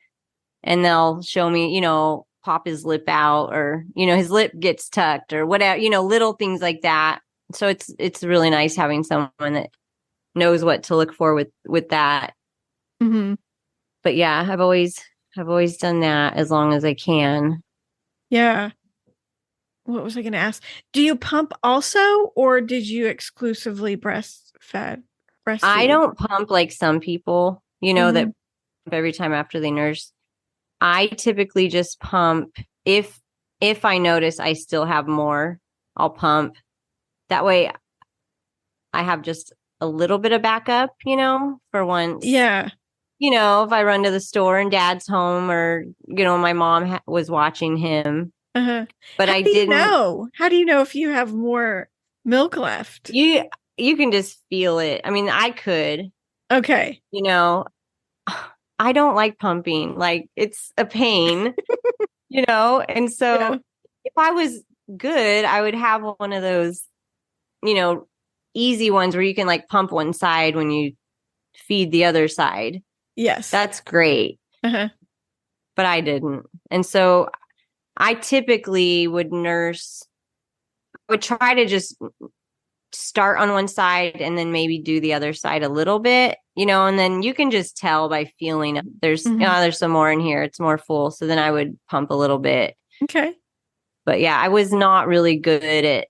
and they'll show me, pop his lip out, or, his lip gets tucked or whatever, little things like that. So it's really nice having someone that knows what to look for with that. Mm-hmm. But yeah, I've always done that as long as I can. Yeah. What was I going to ask? Do you pump also, or did you exclusively I breastfeed? don't pump like some people, that Mm-hmm. pump every time after they nurse. I typically just pump if I notice I still have more, I'll pump. That way I have just a little bit of backup, for once. Yeah. If I run to the store and dad's home, or, my mom was watching him, Uh-huh. but How I do you didn't. know? How do you know if you have more milk left? You can just feel it. I mean, I could, Okay. you know, I don't like pumping. Like, it's a pain, and Yeah. so if I was good, I would have one of those, you know, easy ones where you can like pump one side when you feed the other side. Yes. That's great. Uh-huh. But I didn't. And so I typically would try to just start on one side and then maybe do the other side a little bit, and then you can just tell by feeling Mm-hmm. there's some more in here. It's more full. So then I would pump a little bit. Okay. But yeah, I was not really good at,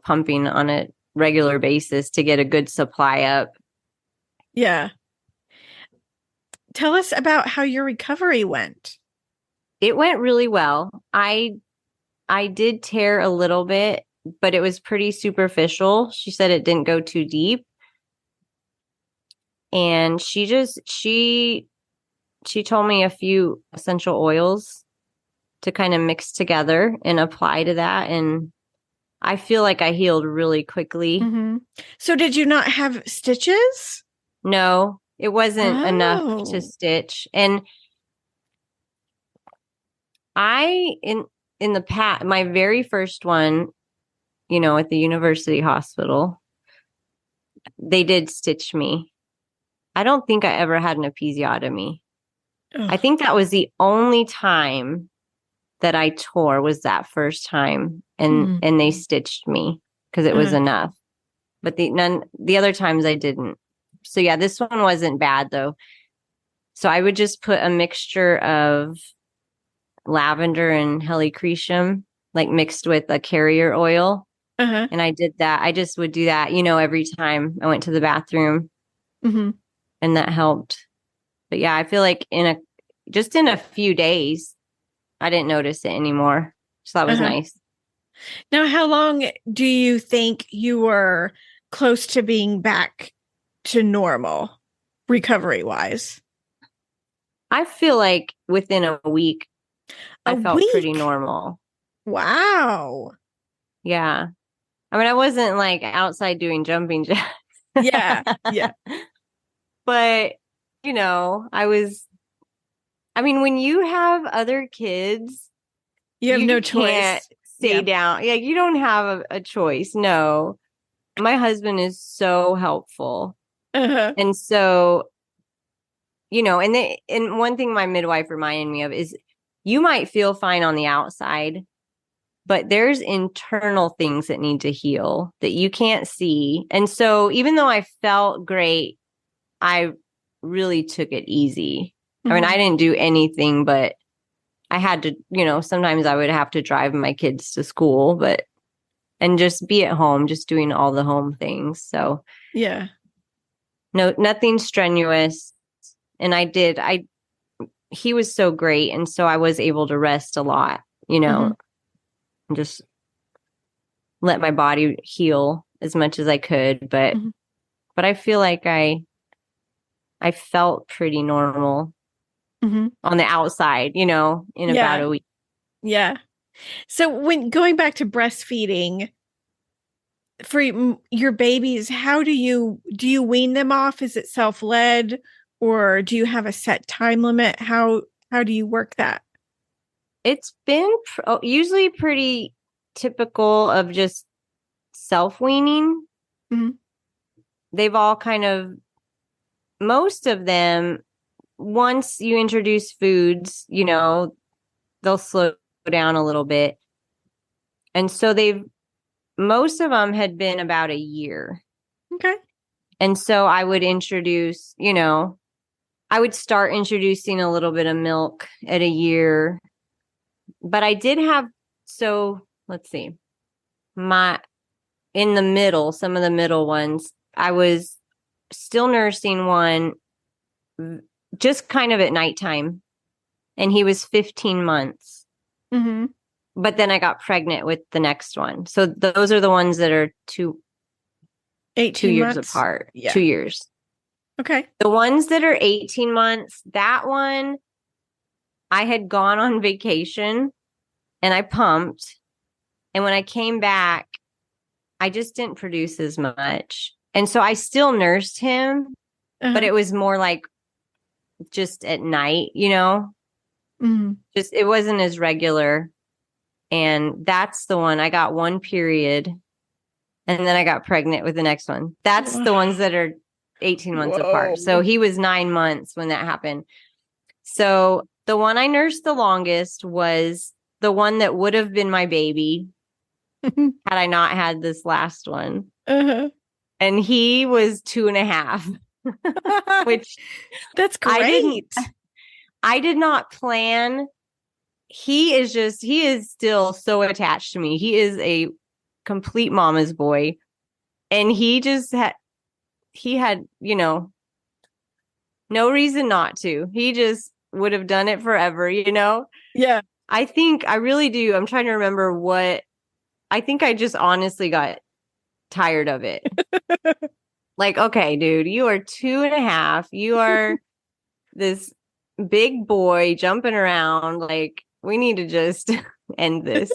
pumping on a regular basis to get a good supply up. Yeah. Tell us about how your recovery went. It went really well. I did tear a little bit, but it was pretty superficial. She said it didn't go too deep. And she told me a few essential oils to kind of mix together and apply to that. And I feel like I healed really quickly. Mm-hmm. So did you not have stitches? No, it wasn't enough to Oh. stitch. And I, in the past, my very first one, at the university hospital, they did stitch me. I don't think I ever had an episiotomy. I Ugh. think that was the only time that I tore was that first time, and Mm. they stitched me because it was Uh-huh. enough. But the other times I didn't. So yeah, this one wasn't bad though. So I would just put a mixture of lavender and helichrysum, like mixed with a carrier oil. Uh-huh. And I did that. I just would do that, every time I went to the bathroom, Mm-hmm. and that helped. But yeah, I feel like just in a few days, I didn't notice it anymore. So that was Uh-huh. nice. Now, how long do you think you were close to being back to normal, recovery wise? I feel like within a week, A I felt pretty week. normal. Wow. Yeah. I mean, I wasn't like outside doing jumping jacks. Yeah. Yeah. But, I mean, when you have other kids, You have no you can't choice. stay Yeah. down. Yeah, you don't have a choice. No. My husband is so helpful. Uh-huh. And so, and one thing my midwife reminded me of is you might feel fine on the outside, but there's internal things that need to heal that you can't see. And so even though I felt great, I really took it easy. I mean, Mm-hmm. I didn't do anything, but I had to, sometimes I would have to drive my kids to school, and just be at home, just doing all the home things. So Yeah. no, nothing strenuous. And he was so great. And so I was able to rest a lot, Mm-hmm. and just let my body heal as much as I could. Mm-hmm. But I feel like I felt pretty normal Mm-hmm. on the outside, in about Yeah. a week. Yeah. So when going back to breastfeeding for your babies, how do you wean them off? Is it self-led or do you have a set time limit? How do you work that? It's been usually pretty typical of just self weaning. Mm-hmm. They've all most of them, once you introduce foods, they'll slow down a little bit. And so most of them had been about a year. Okay. And so I would I would start introducing a little bit of milk at a year. But I did have, so let's see, in the middle, some of the middle ones, I was still nursing one just kind of at nighttime. And he was 15 months. Mm-hmm. But then I got pregnant with the next one. So those are the ones that are two 18 years months. apart. Yeah. 2 years. Okay. The ones that are 18 months, that one, I had gone on vacation and I pumped. And when I came back, I just didn't produce as much. And so I still nursed him, but Uh-huh. it was more like just at night, Mm-hmm. just it wasn't as regular. And that's the one I got one period and then I got pregnant with the next one. That's the ones that are 18 months apart. So Whoa. he was 9 months when that happened. So the one I nursed the longest was the one that would have been my baby had I not had this last one. Uh-huh. And he was 2.5, which That's I didn't, great. I did not plan. He is still so attached to me. He is a complete mama's boy. And he had, no reason not to. He just would have done it forever. Yeah. I think I really do. I'm trying to remember I think I just honestly got tired of it. Like, okay, dude, you are 2.5. You are this big boy jumping around. Like, we need to just end this.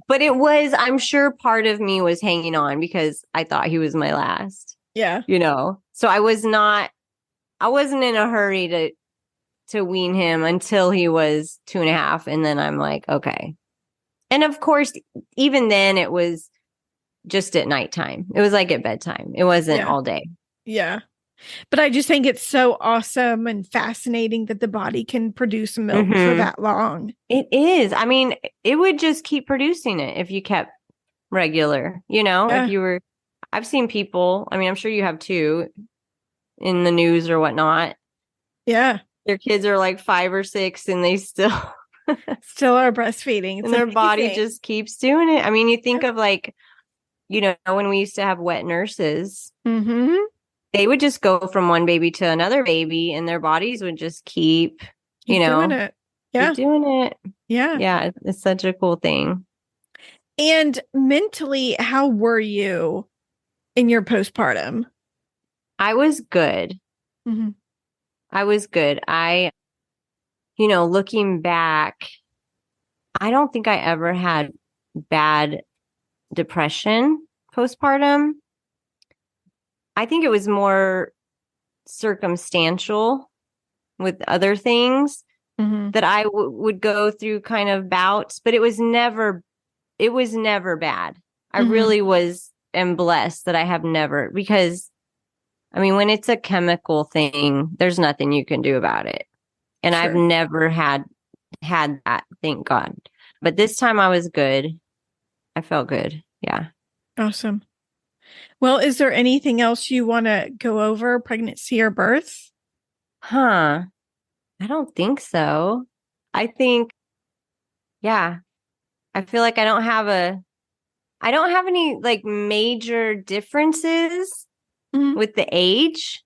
But it was, I'm sure part of me was hanging on because I thought he was my last, Yeah. So I wasn't in a hurry to wean him until he was 2.5. And then I'm like, okay. And of course, even then it was just at nighttime. It was like at bedtime. It wasn't all day. Yeah. But I just think it's so awesome and fascinating that the body can produce milk for that long. It is. I mean, it would just keep producing it if you kept regular, if you were, I've seen people, I mean, I'm sure you have too, in the news or whatnot. Yeah. Their kids are like 5 or 6 and they still are breastfeeding. And their body just keeps doing it. I mean, you think of like, when we used to have wet nurses, they would just go from one baby to another baby and their bodies would just keep doing it. Yeah. Keep doing it. Yeah. Yeah. It's such a cool thing. And mentally, how were you in your postpartum? I was good. I was good. Looking back, I don't think I ever had bad depression postpartum. I think it was more circumstantial with other things that I would go through kind of bouts, but it was never bad. I really am blessed that I have never, because I mean, when it's a chemical thing, there's nothing you can do about it. And I've never had that, thank God. But this time I was good. I felt good. Yeah. Awesome. Well, is there anything else you want to go over, pregnancy or birth? I don't think so. I think, I feel like I don't have any like major differences with the age.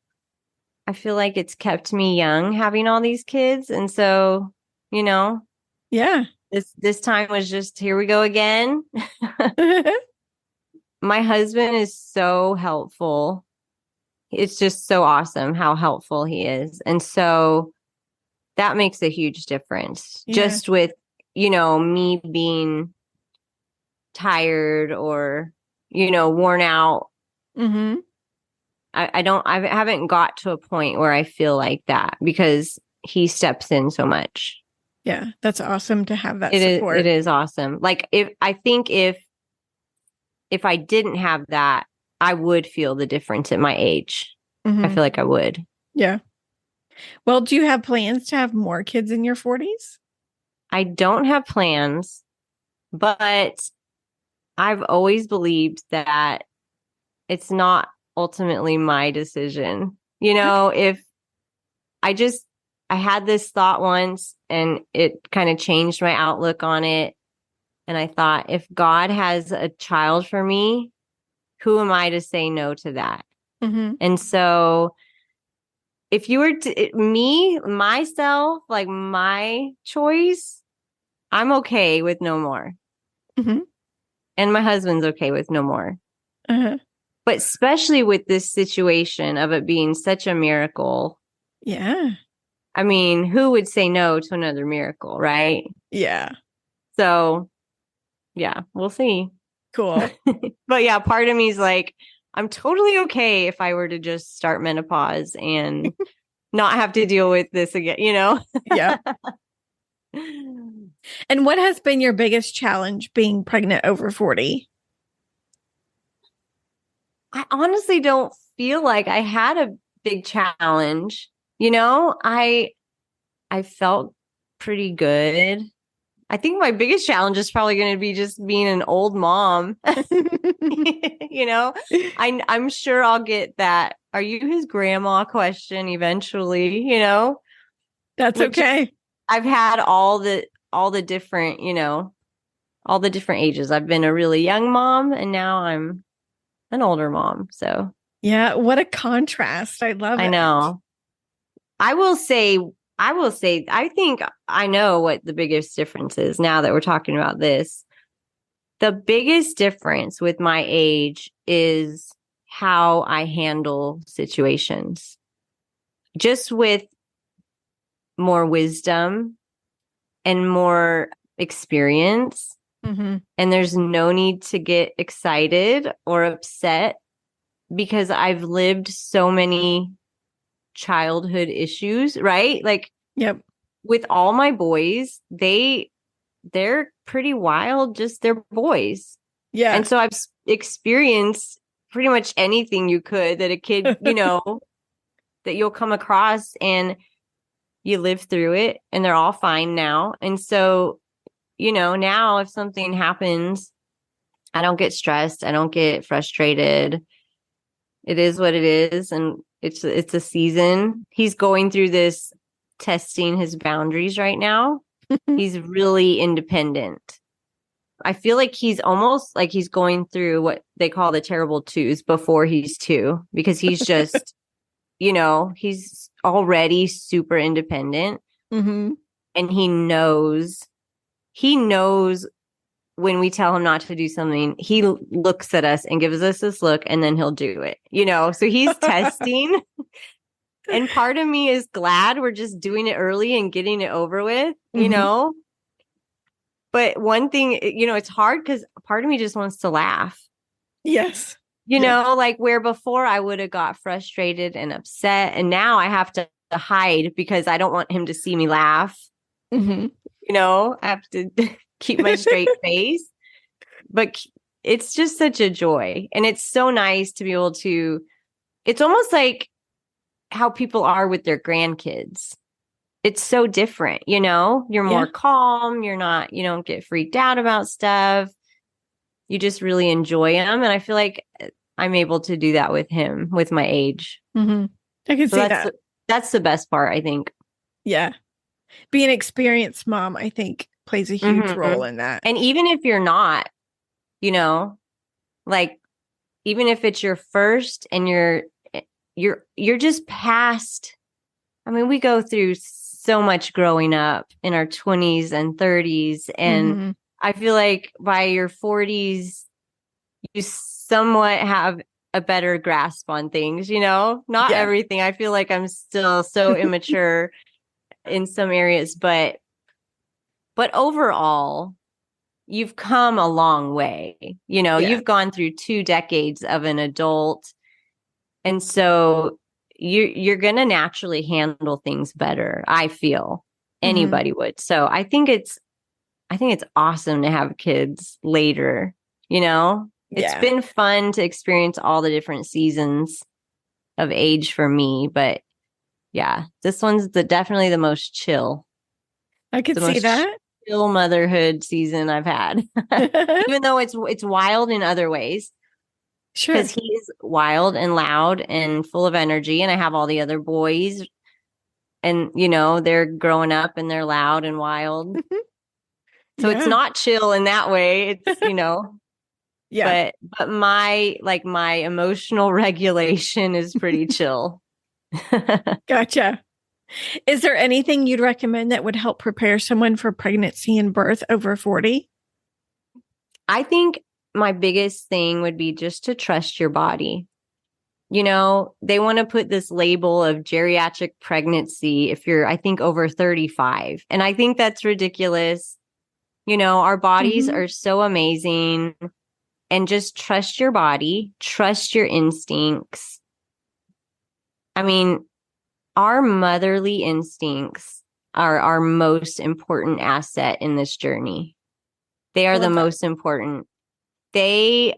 I feel like it's kept me young having all these kids. And so, yeah, this time was just, here we go again. My husband is so helpful. It's just so awesome how helpful he is. And so that makes a huge difference just with, me being tired or, worn out. I haven't got to a point where I feel like that because he steps in so much. Yeah, that's awesome to have that support. It is awesome. Like if I didn't have that, I would feel the difference at my age. I feel like I would. Yeah. Well, do you have plans to have more kids in your 40s? I don't have plans, but I've always believed that it's not ultimately my decision. If I had this thought once and it kind of changed my outlook on it. And I thought, if God has a child for me, who am I to say no to that? And so if you were myself, like my choice, I'm okay with no more. And my husband's okay with no more. But especially with this situation of it being such a miracle. Yeah. I mean, who would say no to another miracle, right? Yeah. So, yeah, we'll see. Cool. But yeah, part of me is like, I'm totally okay if I were to just start menopause and not have to deal with this again, Yeah. And what has been your biggest challenge being pregnant over 40? I honestly don't feel like I had a big challenge. I felt pretty good. I think my biggest challenge is probably going to be just being an old mom. I'm sure I'll get that. Are you his grandma question eventually, That's okay. I've had all the different, all the different ages. I've been a really young mom and now I'm an older mom. So yeah, what a contrast. I love it. I know. I will say, I think I know what the biggest difference is now that we're talking about this. The biggest difference with my age is how I handle situations. Just with more wisdom and more experience. Mm-hmm. And there's no need to get excited or upset because I've lived so many childhood issues, right? Like Yep. with all my boys, they're pretty wild, just they're boys. Yeah. And so I've experienced pretty much anything you could that a kid, that you'll come across, and you live through it, and they're all fine now. And so, now if something happens, I don't get stressed. I don't get frustrated. It is what it is. And it's a season. He's going through this testing his boundaries right now. He's really independent. I feel like he's almost like he's going through what they call the terrible twos before he's two, because he's just, he's already super independent. Mm-hmm. And he knows when we tell him not to do something, he looks at us and gives us this look, and then he'll do it, so he's testing. And part of me is glad we're just doing it early and getting it over with, But one thing, it's hard because part of me just wants to laugh. Yes. Like where before I would have got frustrated and upset. And now I have to hide because I don't want him to see me laugh. Mm-hmm. I have to keep my straight face. But it's just such a joy. And it's so nice to be able to, it's almost like how people are with their grandkids. It's so different, you're more calm. You don't get freaked out about stuff. You just really enjoy them. And I feel like I'm able to do that with him with my age. Mm-hmm. I can see that. That's the best part, I think. Yeah. Being an experienced mom, I think, plays a huge role in that. And even if you're not, like even if it's your first and you're just past. I mean, we go through so much growing up in our 20s and 30s. And I feel like by your 40s, you somewhat have a better grasp on things, not everything. I feel like I'm still so immature in some areas, but overall, you've come a long way. You've gone through 2 decades of an adult. And so you're going to naturally handle things better. I feel anybody would. So I think it's awesome to have kids later, It's been fun to experience all the different seasons of age for me, but yeah, this one's definitely the most chill. I could see that. Chill motherhood season I've had. Even though it's wild in other ways. Sure. Because he's wild and loud and full of energy. And I have all the other boys, and, they're growing up and they're loud and wild. So it's not chill in that way. It's, yeah. But my emotional regulation is pretty chill. Gotcha. Is there anything you'd recommend that would help prepare someone for pregnancy and birth over 40? I think my biggest thing would be just to trust your body. They want to put this label of geriatric pregnancy if you're, I think, over 35. And I think that's ridiculous. Our bodies are so amazing. And just trust your body, trust your instincts. I mean, our motherly instincts are our most important asset in this journey. They are the most important. To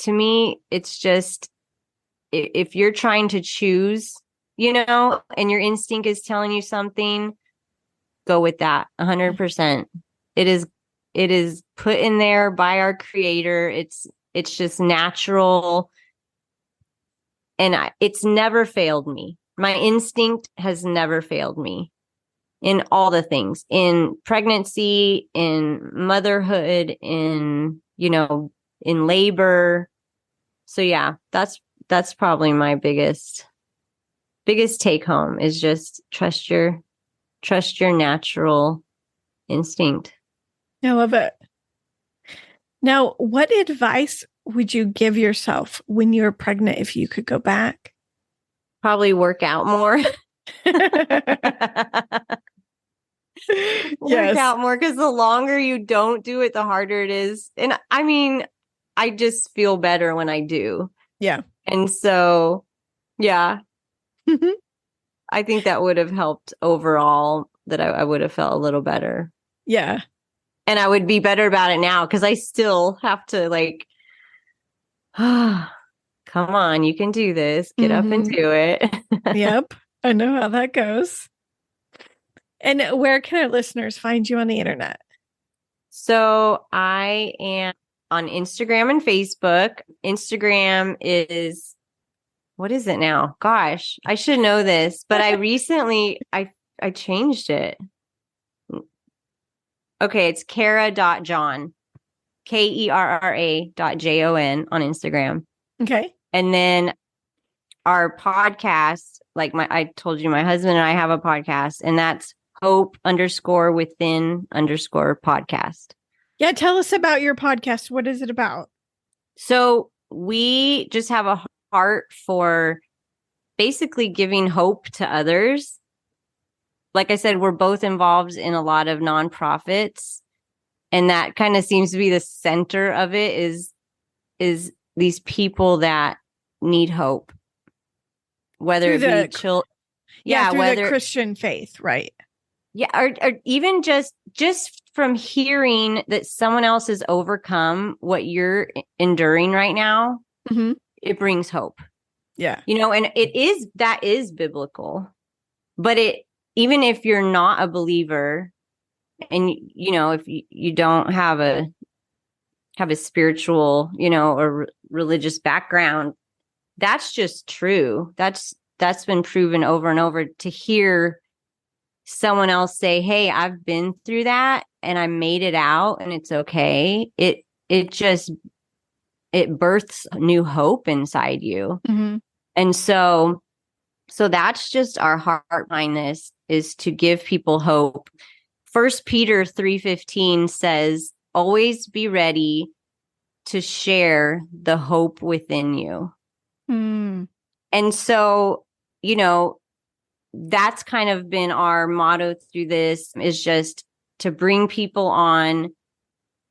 me, it's just, if you're trying to choose, and your instinct is telling you something, go with that 100%. It is put in there by our creator. It's just natural. And it's never failed me. My instinct has never failed me in all the things, in pregnancy, in motherhood, in labor. So yeah, that's probably my biggest take home is just trust your natural instinct. I love it. Now, what advice would you give yourself when you were pregnant if you could go back? Probably work out more. work out more, because the longer you don't do it, the harder it is. And I mean, I just feel better when I do. Yeah. And so, yeah, I think that would have helped overall, that I would have felt a little better. Yeah. And I would be better about it now, because I still have to like, come on, you can do this. Get up and do it. Yep. I know how that goes. And where can our listeners find you on the internet? So I am on Instagram and Facebook. Instagram is, what is it now? Gosh, I should know this, but I recently, I changed it. Okay, it's Kerra.John, KERRA.JON on Instagram. Okay. And then our podcast, like I told you, my husband and I have a podcast, and that's hope_within_podcast. Yeah. Tell us about your podcast. What is it about? So we just have a heart for basically giving hope to others. Like I said, we're both involved in a lot of nonprofits, and that kind of seems to be the center of it, is these people that need hope, whether through it be children. Yeah, through whether the Christian faith, right? Yeah, or even just from hearing that someone else has overcome what you're enduring right now, it brings hope. Yeah. And that is biblical. But even if you're not a believer, and if you don't have a spiritual, or religious background, that's just true. That's been proven over and over. To hear someone else say, "Hey, I've been through that and I made it out and it's okay." It births new hope inside you. And so that's just our heart behind this, is to give people hope. 1 Peter 3:15 says, "Always be ready to share the hope within you." And so, that's kind of been our motto through this, is just to bring people on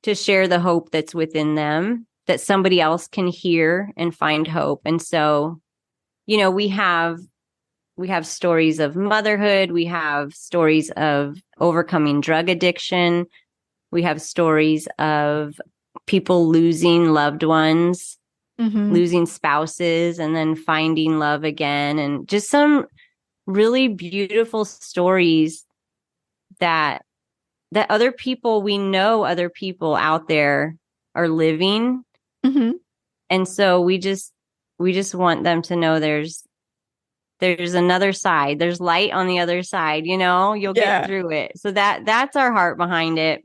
to share the hope that's within them, that somebody else can hear and find hope. And so, we have stories of motherhood. We have stories of overcoming drug addiction. We have stories of people losing loved ones, losing spouses, and then finding love again. And just some really beautiful stories that other people, we know other people out there are living. And so we just want them to know there's another side. There's light on the other side, you'll get through it. So that's our heart behind it.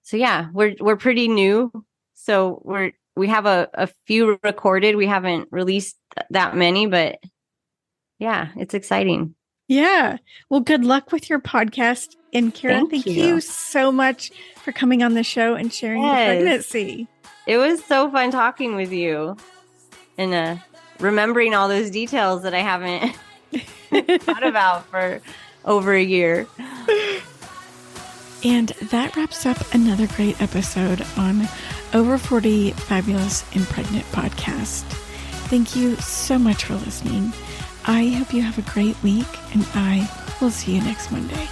So yeah, we're pretty new. So we have a few recorded. We haven't released that many, but yeah, it's exciting. Yeah. Well, good luck with your podcast. And Kerra, thank you so much for coming on the show and sharing your pregnancy. It was so fun talking with you and remembering all those details that I haven't thought about for over a year. And that wraps up another great episode on Over 40 Fabulous and Pregnant podcast. Thank you so much for listening. I hope you have a great week, and I will see you next Monday.